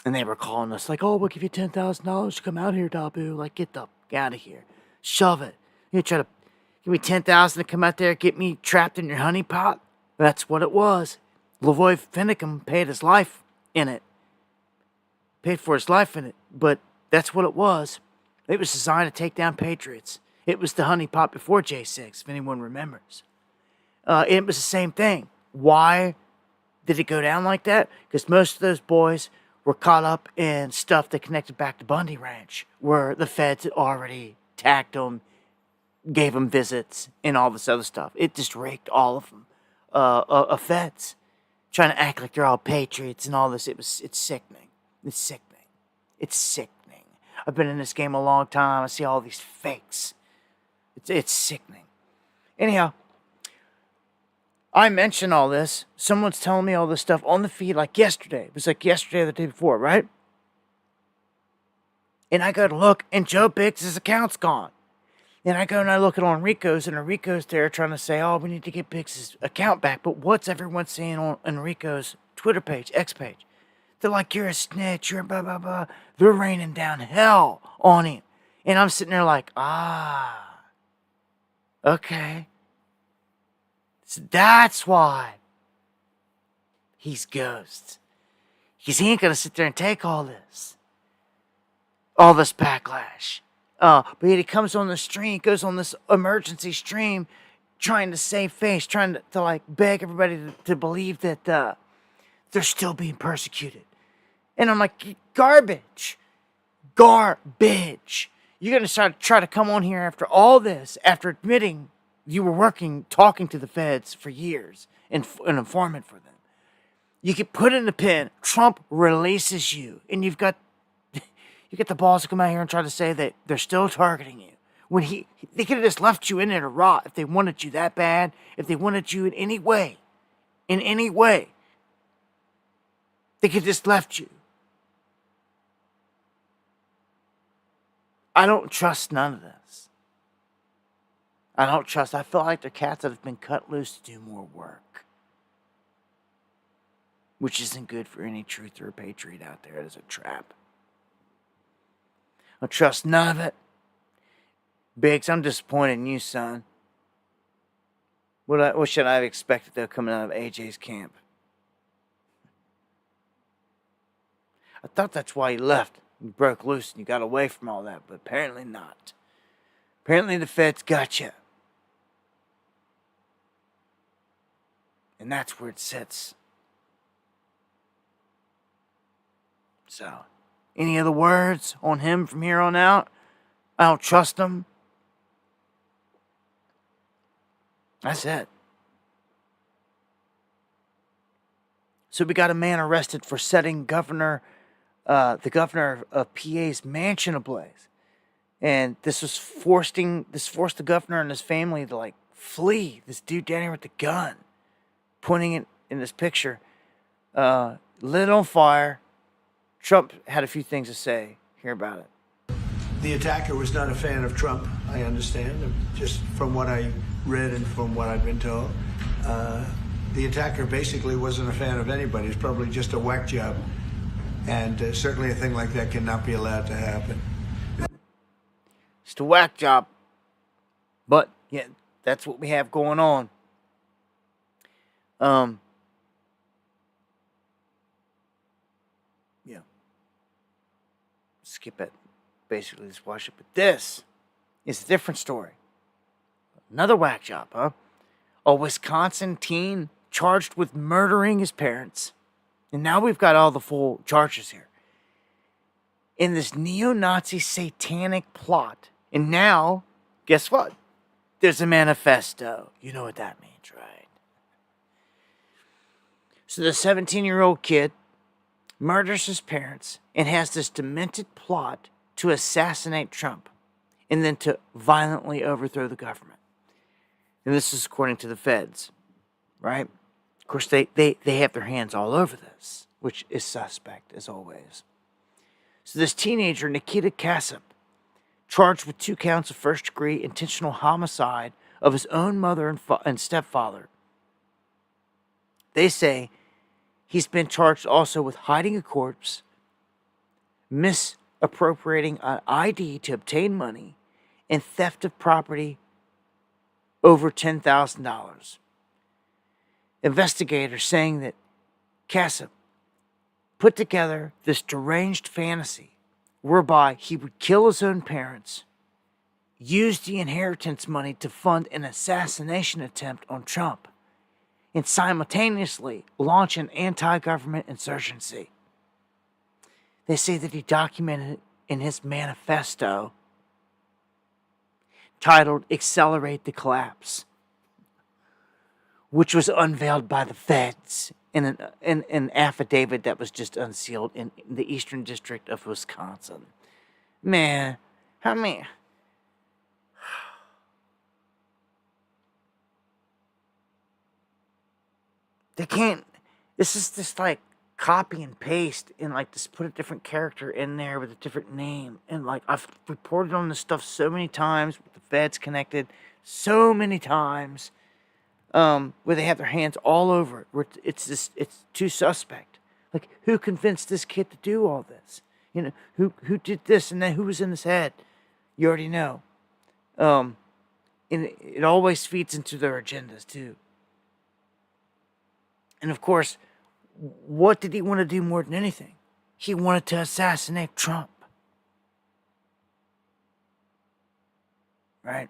And they were calling us like, oh, we'll give you $10,000 to come out here, Dabu. Like, get out of here. Shove it. You try to give me $10,000 to come out there, get me trapped in your honey pot? That's what it was. Lavoy Finicum paid his life in it. Paid for his life in it. But that's what it was. It was designed to take down patriots. It was the honey pot before J6, if anyone remembers. It was the same thing. Why did it go down like that? Because most of those boys were caught up in stuff that connected back to Bundy Ranch, where the feds had already tagged them, gave them visits, and all this other stuff. It just raked all of them. Feds trying to act like they're all patriots and all this. It's sickening. It's sickening. It's sickening. I've been in this game a long time. I see all these fakes. It's sickening. Anyhow, I mention all this. Someone's telling me all this stuff on the feed like yesterday. It was like yesterday or the day before, right? And I go to look, and Joe Biggs' account's gone. And I go and I look at Enrico's, and Enrico's there trying to say, oh, we need to get Biggs' account back. But what's everyone saying on Enrico's Twitter page, X page? They're like, you're a snitch, you're blah, blah, blah. They're raining down hell on him. And I'm sitting there like, okay. So that's why he's ghosts. Because he ain't going to sit there and take all this backlash. But yet he comes on the stream, goes on this emergency stream, trying to save face, trying to like beg everybody to believe that they're still being persecuted. And I'm like, garbage. Garbage. You're going to try to come on here after all this, after admitting you were talking to the feds for years, and an informant for them. You get put in the pen. Trump releases you, and you get the balls to come out here and try to say that they're still targeting you. When they could have just left you in there to rot if they wanted you that bad, if they wanted you in any way, they could have just left you. I don't trust none of this. I feel like they're cats that have been cut loose to do more work. Which isn't good for any truther or patriot out there. It is a trap. I trust none of it. Biggs, I'm disappointed in you, son. What should I have expected, though, coming out of AJ's camp? I thought that's why you left. You broke loose and you got away from all that, but apparently not. Apparently the feds got you. And that's where it sits. So, any other words on him from here on out? I don't trust him. That's it. So we got a man arrested for setting the governor of PA's mansion ablaze. And this forced the governor and his family to like flee. This dude down here with the gun, pointing it in this picture, lit it on fire. Trump had a few things to say here about it. The attacker was not a fan of Trump, I understand, just from what I read and from what I've been told. The attacker basically wasn't a fan of anybody. It's probably just a whack job. And certainly a thing like that cannot be allowed to happen. It's a whack job. But, yeah, that's what we have going on. Yeah. Skip it. Basically, just watch it. But this is a different story. Another whack job, huh? A Wisconsin teen charged with murdering his parents. And now we've got all the full charges here. In this neo-Nazi satanic plot. And now, guess what? There's a manifesto. You know what that means, right? So the 17-year-old kid murders his parents and has this demented plot to assassinate Trump and then to violently overthrow the government. And this is according to the feds, right? Of course, they have their hands all over this, which is suspect as always. So this teenager, Nikita Kasip, charged with 2 counts of first-degree intentional homicide of his own mother and stepfather. They say he's been charged also with hiding a corpse, misappropriating an ID to obtain money, and theft of property over $10,000. Investigators saying that Kasip put together this deranged fantasy whereby he would kill his own parents, use the inheritance money to fund an assassination attempt on Trump, and simultaneously launch an anti-government insurgency. They say that he documented it in his manifesto titled Accelerate the Collapse, which was unveiled by the feds in an affidavit that was just unsealed in the Eastern District of Wisconsin. Man, how many... They can't... This is just like copy and paste and like just put a different character in there with a different name. And like I've reported on this stuff so many times with the feds connected so many times. Where they have their hands all over it. Where it's too suspect. Like, who convinced this kid to do all this? You know, who did this and then who was in his head? You already know. And it always feeds into their agendas, too. And, of course, what did he want to do more than anything? He wanted to assassinate Trump. Right?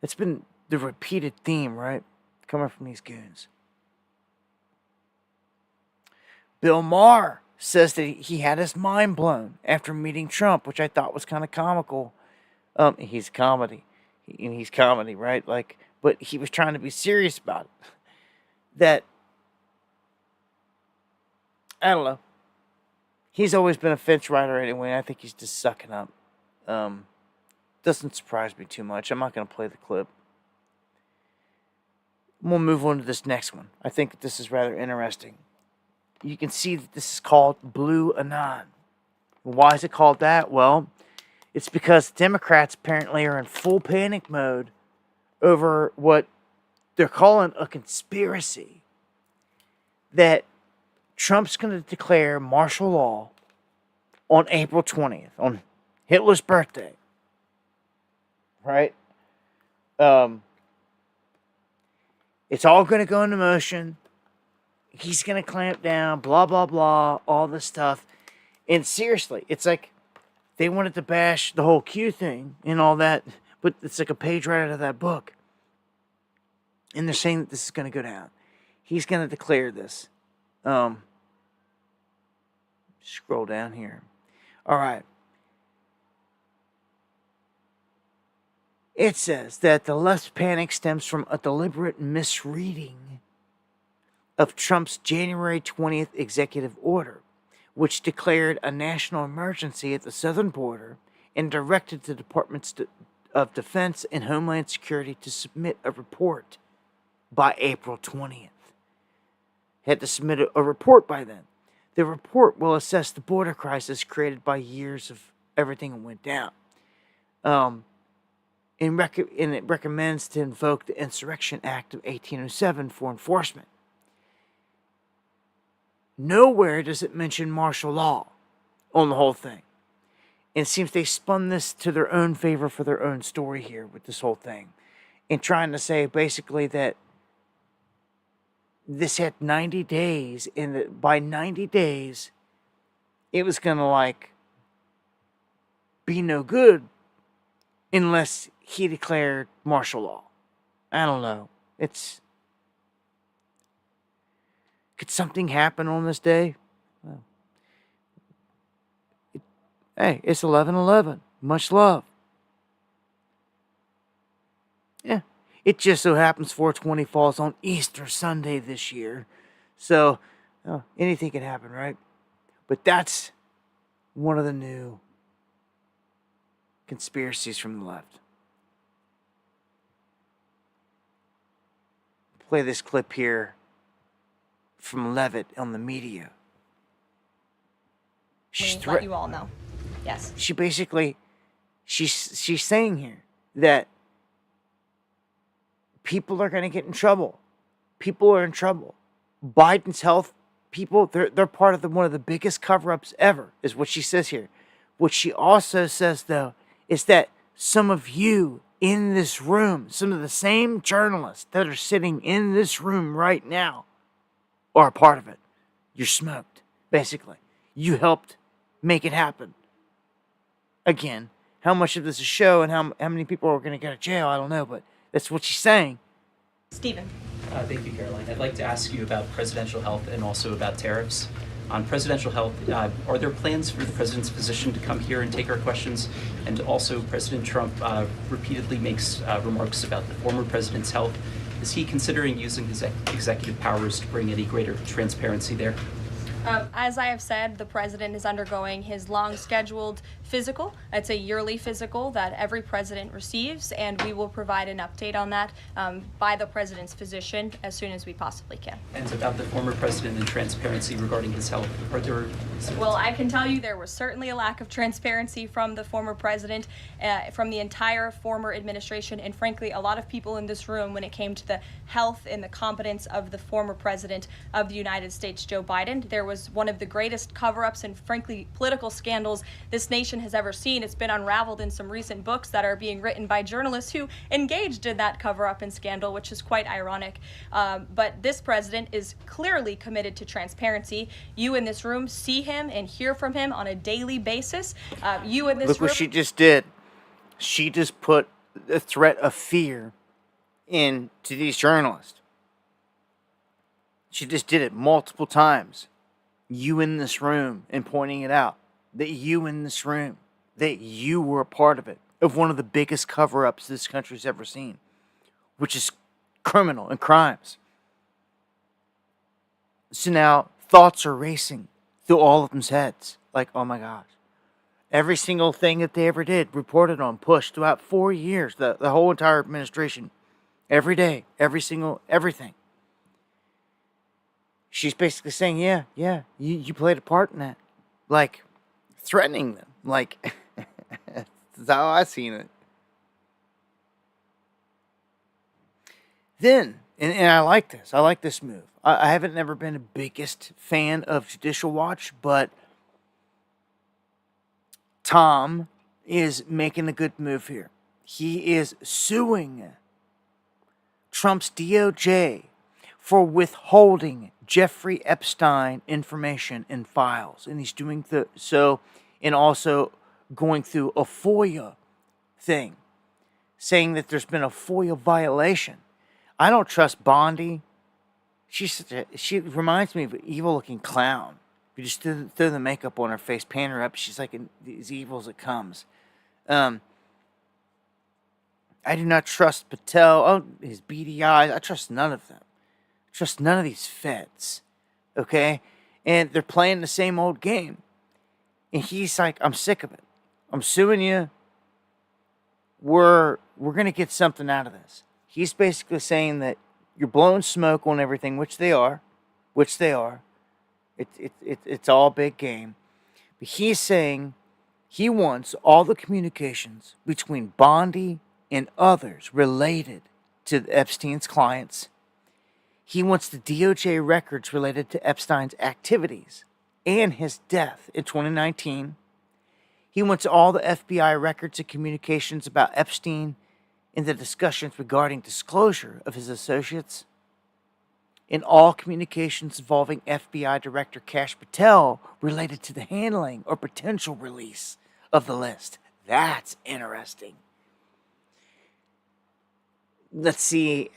It's been the repeated theme, right? Coming from these goons. Bill Maher says that he had his mind blown after meeting Trump, which I thought was kind of comical. He's comedy. He's comedy, right? Like, but he was trying to be serious about it. That, I don't know. He's always been a fence rider anyway. I think he's just sucking up. Doesn't surprise me too much. I'm not going to play the clip. We'll move on to this next one. I think that this is rather interesting. You can see that this is called Blue Anon. Why is it called that? Well, it's because Democrats apparently are in full panic mode over what they're calling a conspiracy that Trump's going to declare martial law on April 20th, on Hitler's birthday. Right? It's all going to go into motion. He's going to clamp down, blah, blah, blah, all this stuff. And seriously, it's like they wanted to bash the whole Q thing and all that, but it's like a page right out of that book. And they're saying that this is going to go down. He's going to declare this. Scroll down here. All right. It says that the left's panic stems from a deliberate misreading of Trump's January 20th executive order, which declared a national emergency at the southern border and directed the Departments of Defense and Homeland Security to submit a report by April 20th. Had to submit a report by then. The report will assess the border crisis created by years of everything that went down. And it recommends to invoke the Insurrection Act of 1807 for enforcement. Nowhere does it mention martial law on the whole thing. And it seems they spun this to their own favor for their own story here with this whole thing. And trying to say basically that this had 90 days, and that by 90 days, it was going to like be no good unless he declared martial law. I don't know. Could something happen on this day? Well, hey, it's 11/11. Much love. Yeah. It just so happens 420 falls on Easter Sunday this year. So, anything can happen, right? But that's one of the new conspiracies from the left. Play this clip here from Levitt on the media. Let you all know. Yes. She basically, she's saying here that people are going to get in trouble. People are in trouble. Biden's health people, they're part of one of the biggest cover-ups ever, is what she says here. What she also says, though, is that some of you in this room, some of the same journalists that are sitting in this room right now, are a part of it. You're smoked, basically. You helped make it happen. Again, how much of this is a show and how many people are going to go to jail, I don't know, but that's what she's saying. Stephen. Thank you, Caroline. I'd like to ask you about presidential health and also about tariffs. On presidential health, are there plans for the president's physician to come here and take our questions? And also, President Trump repeatedly makes remarks about the former president's health. Is he considering using his executive powers to bring any greater transparency there? As I have said, the president is undergoing his long-scheduled physical. It's a yearly physical that every president receives, and we will provide an update on that by the president's physician as soon as we possibly can. And about the former president and transparency regarding his health, are there... Well, I can tell you there was certainly a lack of transparency from the former president, from the entire former administration, and frankly, a lot of people in this room when it came to the health and the competence of the former president of the United States, Joe Biden. There was one of the greatest cover-ups and frankly political scandals this nation has ever seen. It's been unraveled in some recent books that are being written by journalists who engaged in that cover-up and scandal, which is quite ironic. But this president is clearly committed to transparency. You in this room see him and hear from him on a daily basis. You in this Look room... what she just did. She just put a threat of fear into these journalists. She just did it multiple times. You in this room, and pointing it out. That you in this room, that you were a part of it, of one of the biggest cover-ups this country's ever seen, which is criminal and crimes. So now thoughts are racing through all of them's heads. Like, oh my gosh. Every single thing that they ever did, reported on, pushed throughout 4 years, the whole entire administration. Every day, everything. She's basically saying, yeah, you played a part in that. Like, threatening them. Like, that's how I seen it. Then, and I like this. I like this move. I haven't never been the biggest fan of Judicial Watch, but Tom is making a good move here. He is suing Trump's DOJ for withholding Jeffrey Epstein information and files. And he's doing so, and also going through a FOIA thing, saying that there's been a FOIA violation. I don't trust Bondi. She reminds me of an evil-looking clown. You just throw the makeup on her face, pan her up, she's like as evil as it comes. I do not trust Patel. His beady eyes. I trust none of them. I trust none of these feds. Okay? And they're playing the same old game. And he's like, I'm sick of it. I'm suing you. We're going to get something out of this. He's basically saying that you're blowing smoke on everything, which they are. It's all big game. But he's saying he wants all the communications between Bondi and others related to Epstein's clients. He wants the DOJ records related to Epstein's activities and his death in 2019. He wants all the FBI records and communications about Epstein and the discussions regarding disclosure of his associates. In all communications involving FBI Director Kash Patel related to the handling or potential release of the list. That's interesting. Let's see,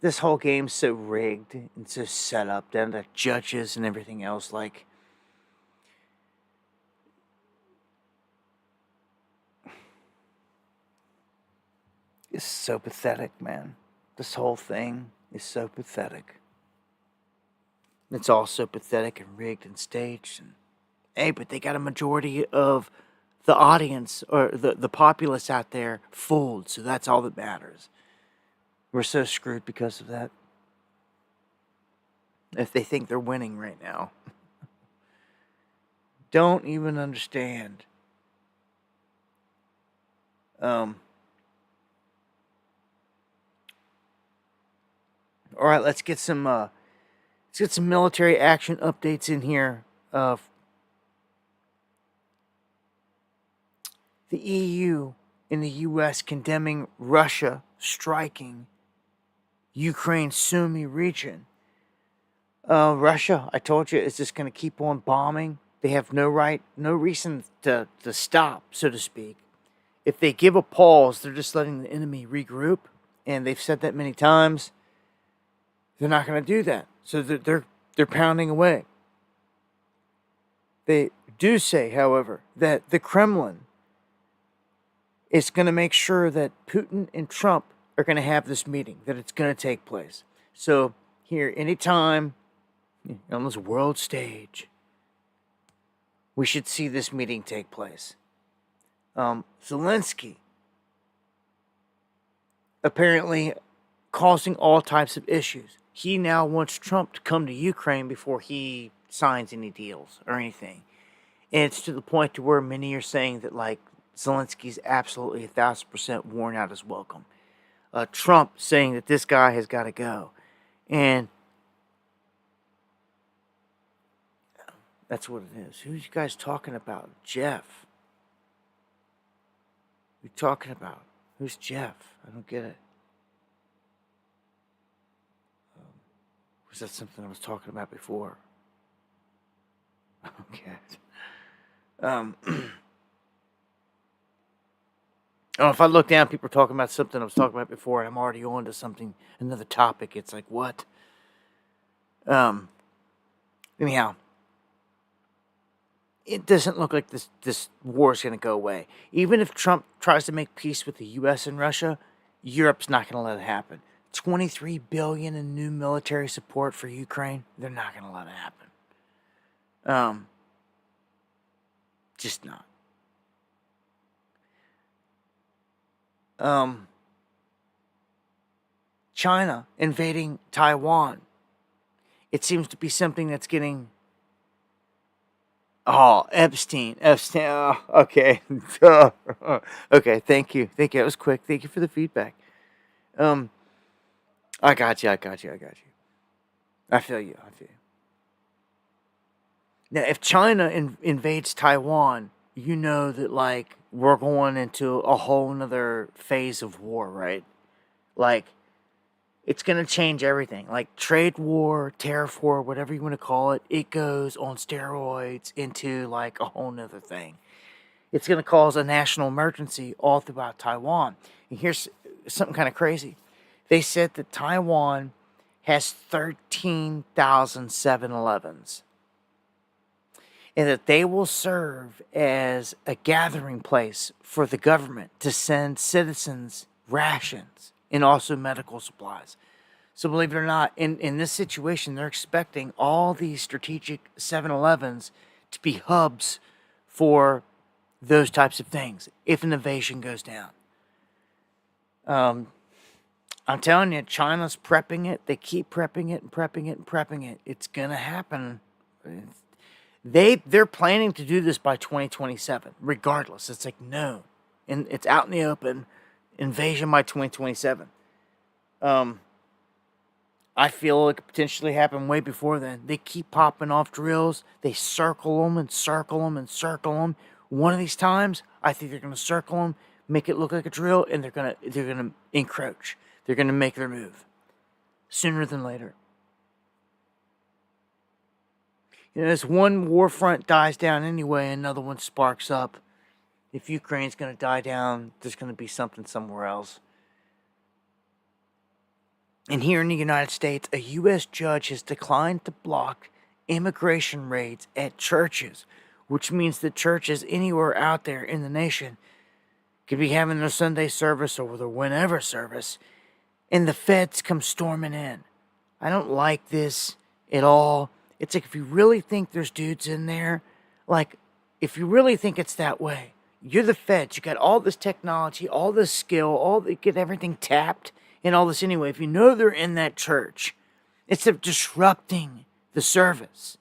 this whole game's so rigged and so set up down to judges and everything else. Like, it's so pathetic, man. This whole thing is so pathetic. It's all so pathetic and rigged and staged. And, hey, but they got a majority of the audience or the populace out there fooled, so that's all that matters. We're so screwed because of that. If they think they're winning right now. Don't even understand. All right, let's get some military action updates in here. The EU and the US condemning Russia striking Ukraine's Sumy region. Russia, I told you, is just going to keep on bombing. They have no reason to stop, so to speak. If they give a pause, they're just letting the enemy regroup, and they've said that many times. They're not going to do that, so they're pounding away. They do say, however, that the Kremlin is going to make sure that Putin and Trump are going to have this meeting, that it's going to take place. So here, anytime on this world stage, we should see this meeting take place. Zelensky apparently causing all types of issues. He now wants Trump to come to Ukraine before he signs any deals or anything. And it's to the point to where many are saying that, like, Zelensky's absolutely 1,000% worn out his welcome. Trump saying that this guy has got to go. And that's what it is. Who's you guys talking about? Jeff. Who you talking about? Who's Jeff? I don't get it. Was that something I was talking about before? I don't get it. Oh, if I look down, people are talking about something I was talking about before, and I'm already on to something, another topic. It's like, what? Anyhow, it doesn't look like this war is going to go away. Even if Trump tries to make peace with the U.S. and Russia, Europe's not going to let it happen. $23 billion in new military support for Ukraine, they're not going to let it happen. Just not. China invading Taiwan. It seems to be something that's getting... Oh, Epstein. Oh, okay. Okay, thank you. That was quick. Thank you for the feedback. I got you. I feel you. Now, if China invades Taiwan, you know that, like, we're going into a whole nother phase of war, right? Like, it's going to change everything. Like, trade war, tariff war, whatever you want to call it, it goes on steroids into, like, a whole nother thing. It's going to cause a national emergency all throughout Taiwan. And here's something kind of crazy. They said that Taiwan has 13,000 7-Elevens. And that they will serve as a gathering place for the government to send citizens rations and also medical supplies. So believe it or not, in this situation, they're expecting all these strategic 7-Elevens to be hubs for those types of things if an invasion goes down. I'm telling you, China's prepping it. They keep prepping it and prepping it and prepping it. It's going to happen. They're planning to do this by 2027, regardless. It's like, no. And it's out in the open. Invasion by 2027. I feel it could potentially happen way before then. They keep popping off drills. They circle them and circle them and circle them. One of these times, I think they're going to circle them, make it look like a drill, and they're going to encroach. They're going to make their move sooner than later. You know, as one war front dies down anyway, another one sparks up. If Ukraine's going to die down, there's going to be something somewhere else. And here in the United States, a U.S. judge has declined to block immigration raids at churches, which means that churches anywhere out there in the nation could be having their Sunday service or their whenever service, and the feds come storming in. I don't like this at all. It's like, if you really think there's dudes in there, like, if you really think it's that way, you're the feds. You got all this technology, all this skill, get everything tapped and all this anyway. If you know they're in that church, instead of disrupting the service,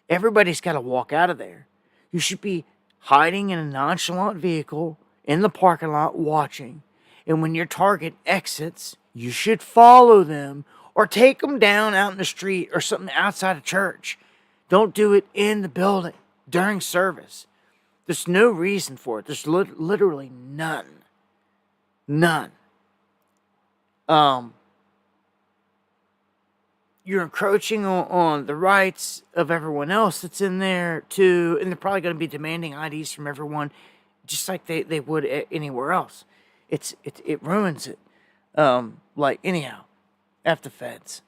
everybody's got to walk out of there. You should be hiding in a nonchalant vehicle in the parking lot watching. And when your target exits, you should follow them or take them down out in the street or something outside of church. Don't do it in the building during service. There's no reason for it. There's literally none. None. You're encroaching on the rights of everyone else that's in there too, and they're probably going to be demanding IDs from everyone, just like they would anywhere else. It ruins it. Anyhow, F the feds.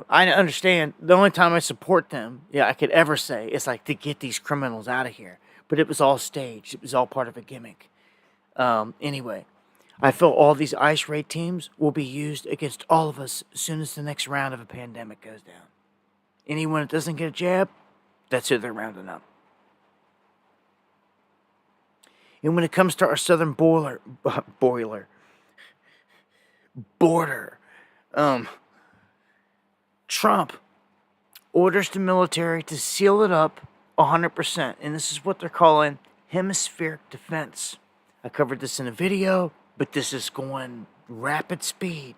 I understand. The only time I support them, I could ever say, is like to get these criminals out of here. But it was all staged. It was all part of a gimmick. Anyway, I feel all these ICE raid teams will be used against all of us as soon as the next round of a pandemic goes down. Anyone that doesn't get a jab, that's who they're rounding up. And when it comes to our southern border, Trump orders the military to seal it up 100%. And this is what they're calling hemispheric defense. I covered this in a video, but this is going rapid speed.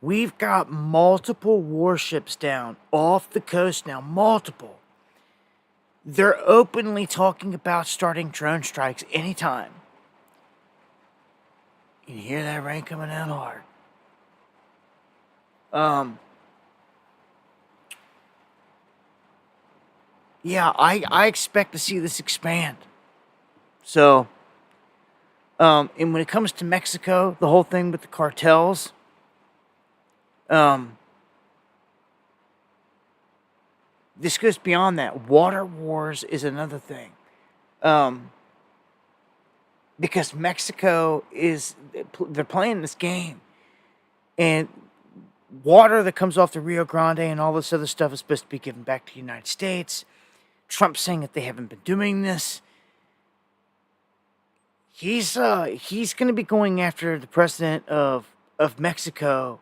We've got multiple warships down off the coast now. Multiple. They're openly talking about starting drone strikes anytime. You can hear that rain coming down hard. I expect to see this expand. So, and when it comes to Mexico, the whole thing with the cartels, this goes beyond that. Water wars is another thing. Because Mexico they're playing this game. And water that comes off the Rio Grande and all this other stuff is supposed to be given back to the United States. Trump's saying that they haven't been doing this. He's going to be going after the president of Mexico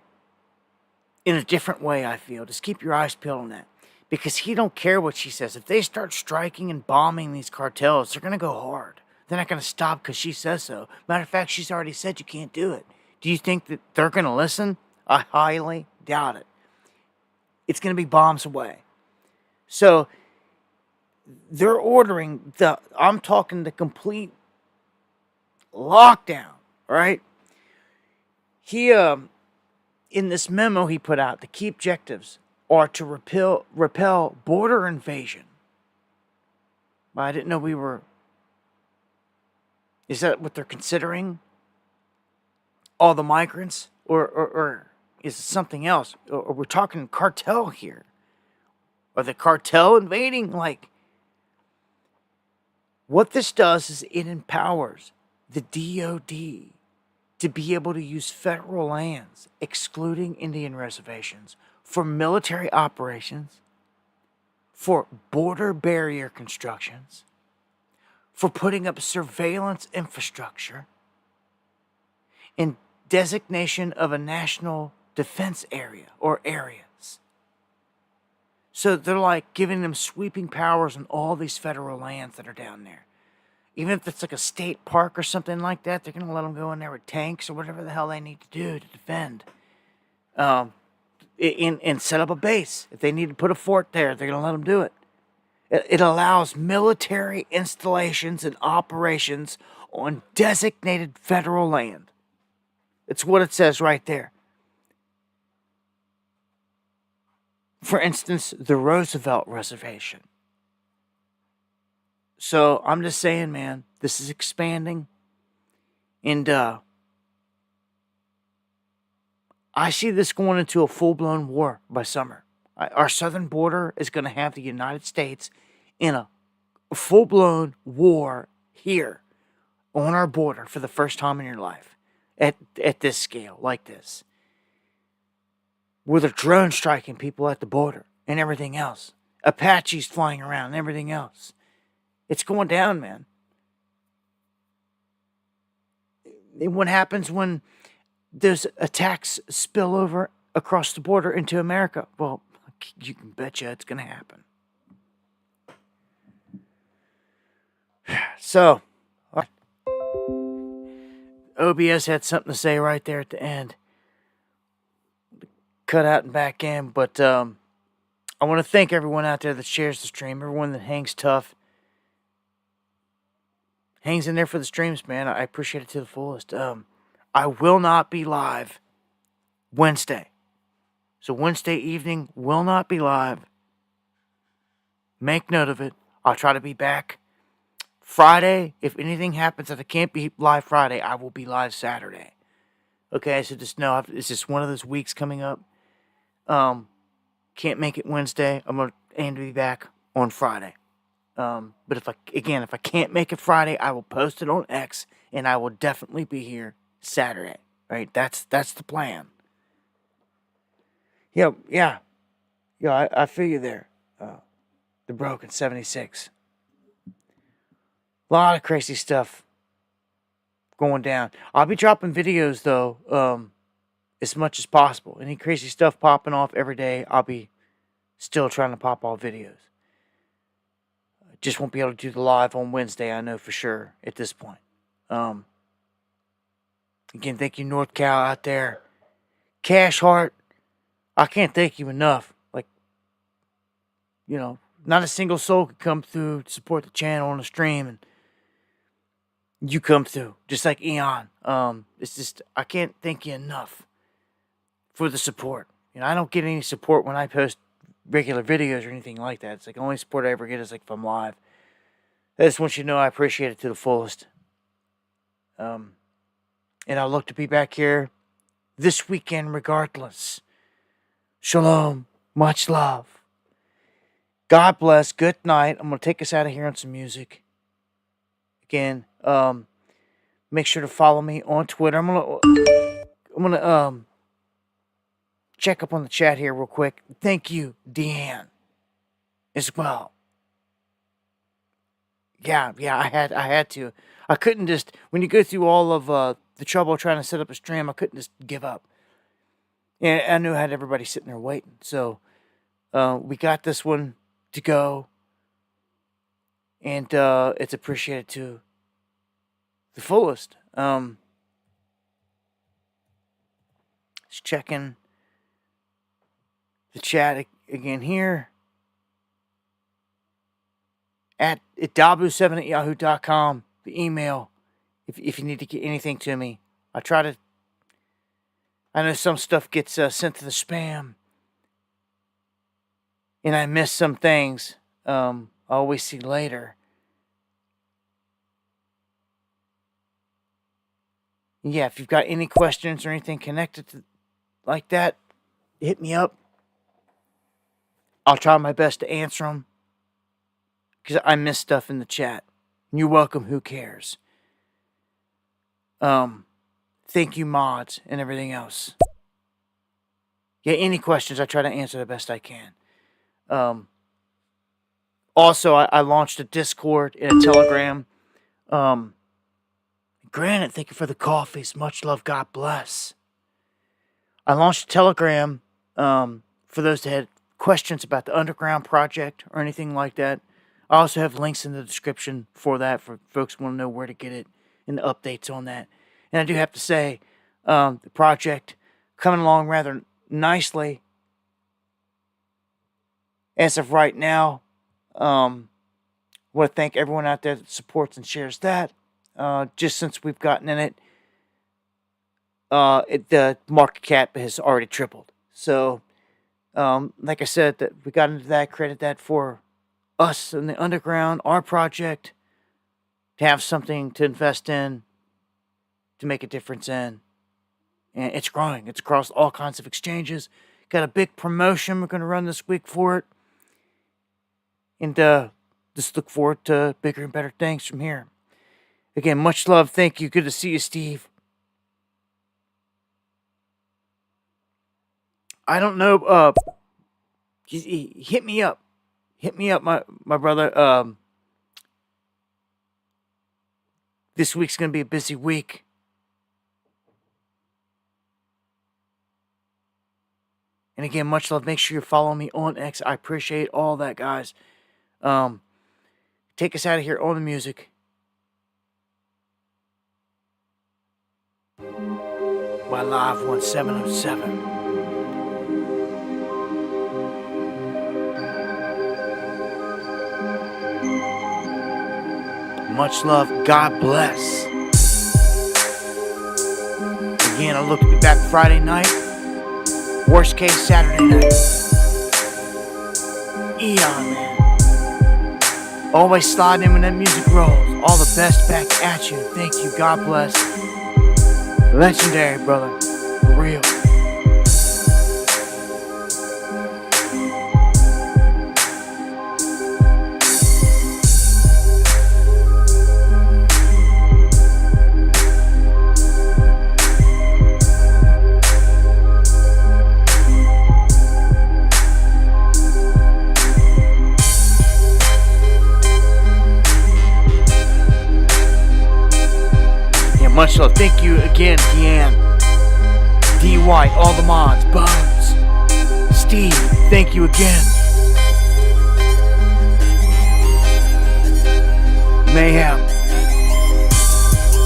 in a different way, I feel. Just keep your eyes peeled on that. Because he don't care what she says. If they start striking and bombing these cartels, they're going to go hard. They're not going to stop because she says so. Matter of fact, she's already said you can't do it. Do you think that they're going to listen? I highly doubt it. It's going to be bombs away. So, they're ordering I'm talking the complete lockdown, right? He, in this memo he put out, the key objectives are to repel border invasion. I didn't know is that what they're considering? All the migrants? Or is it something else? Or we're talking cartel here? Are the cartel invading? What this does is it empowers the DOD to be able to use federal lands, excluding Indian reservations, for military operations, for border barrier constructions, for putting up surveillance infrastructure, and designation of a national defense area or areas. So they're giving them sweeping powers on all these federal lands that are down there. Even if it's like a state park or something like that, they're going to let them go in there with tanks or whatever the hell they need to do to defend. And set up a base. If they need to put a fort there, they're going to let them do it. It allows military installations and operations on designated federal land. It's what it says right there. For instance, the Roosevelt Reservation. So I'm just saying, man, this is expanding. And I see this going into a full-blown war by summer. Our southern border is going to have the United States in a full-blown war here on our border for the first time in your life at this scale, like this. where they're drone striking people at the border and everything else. Apaches flying around and everything else. It's going down, man. And what happens when those attacks spill over across the border into America? Well, you can bet you it's going to happen. So, OBS had something to say right there at the end. Cut out and back in, but I want to thank everyone out there that shares the stream, everyone that hangs tough, hangs in there for the streams, man. I appreciate it to the fullest. I will not be live Wednesday. So Wednesday evening will not be live. Make note of it. I'll try to be back Friday. If anything happens that I can't be live Friday, I will be live Saturday. Okay, so just know it's just one of those weeks coming up. Can't make it Wednesday. I'm gonna aim to be back on Friday. But if I can't make it Friday, I will post it on X, and I will definitely be here Saturday. Right? That's the plan. Yeah. I feel you there. The Broken 76. A lot of crazy stuff going down. I'll be dropping videos though, as much as possible. Any crazy stuff popping off every day, I'll be still trying to pop all videos. Just won't be able to do the live on Wednesday, I know for sure at this point. Again, thank you, North Cal out there. Cash Heart, I can't thank you enough. Like, not a single soul could come through to support the channel on the stream, and you come through, just like Eon. It's just, I can't thank you enough for the support. I don't get any support when I post regular videos or anything like that. It's like the only support I ever get is like if I'm live. I just want you to know I appreciate it to the fullest. And I'll look to be back here this weekend regardless. Shalom. Much love. God bless. Good night. I'm going to take us out of here on some music. Again, make sure to follow me on Twitter. I'm gonna check up on the chat here real quick. Thank you, Deanne, as well. Yeah, I had to. I couldn't just, when you go through all of the trouble trying to set up a stream, I couldn't just give up. And I knew I had everybody sitting there waiting. So we got this one to go. And it's appreciated to the fullest. Just checking the chat again here. At dabu7@yahoo.com. The email. If you need to get anything to me. I know some stuff gets sent to the spam. And I miss some things. I always see later. Yeah, if you've got any questions or anything connected to like that, hit me up. I'll try my best to answer them. Because I miss stuff in the chat. You're welcome, who cares? Thank you, mods, and everything else. Yeah, any questions, I try to answer the best I can. Also, I launched a Discord and a Telegram. Granted, thank you for the coffees. Much love, God bless. I launched a Telegram for those that had questions about the Underground project or anything like that. I also have links in the description for that for folks who want to know where to get it and the updates on that. And I do have to say, the project coming along rather nicely as of right now. Want to thank everyone out there that supports and shares that. Just since we've gotten in it, the market cap has already tripled. So, like I said, that we got into that, created that for us in the underground, our project, to have something to invest in, to make a difference in. And it's growing. It's across all kinds of exchanges. Got a big promotion we're going to run this week for it. And just look forward to bigger and better things from here. Again, much love. Thank you. Good to see you, Steve. I don't know. Hit me up. Hit me up, my brother. This week's going to be a busy week. And again, much love. Make sure you follow me on X. I appreciate all that, guys. Take us out of here on the music. By Live 1707. Much love. God bless. Again, I'll look to be back Friday night. Worst case, Saturday night. Eon, man. Always sliding in when that music rolls. All the best back at you. Thank you. God bless. Legendary, brother. For real. Much love. Thank you again, Deanne, D. White, all the mods, Bones, Steve, thank you again. Mayhem,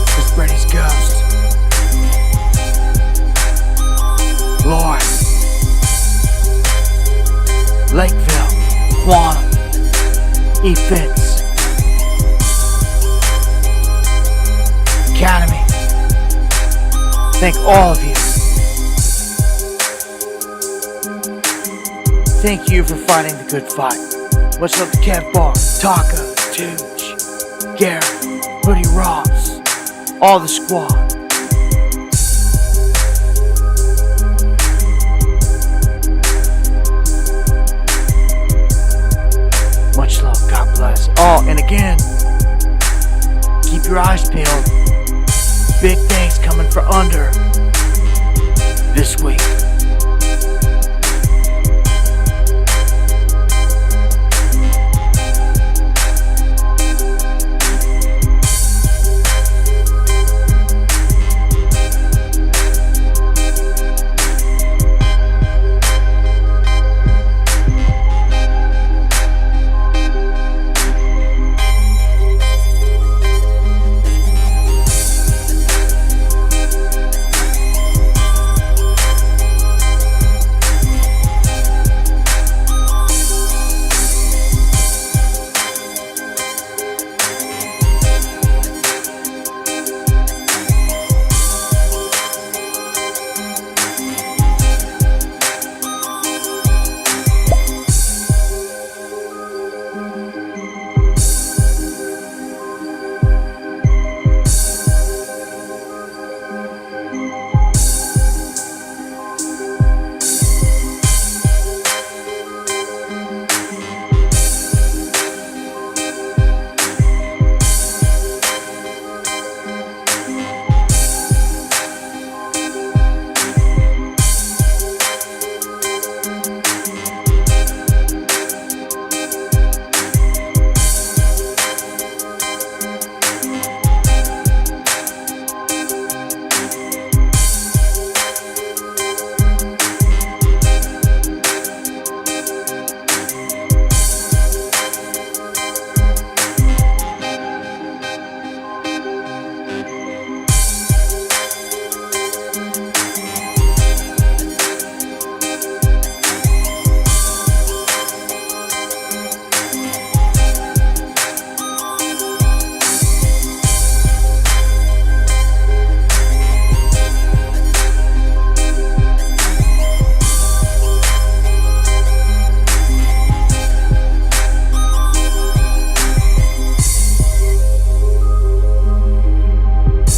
Chris Brady's Ghost, Lord, Lakeville, Quantum, E. Fitz, Academy. Thank all of you. Thank you for fighting the good fight. Much love to Kev Barr, Taka, Tooch, Garrett, Hoodie Ross, all the squad. Much love, God bless. Oh, and again, keep your eyes peeled. Big things coming for under this week.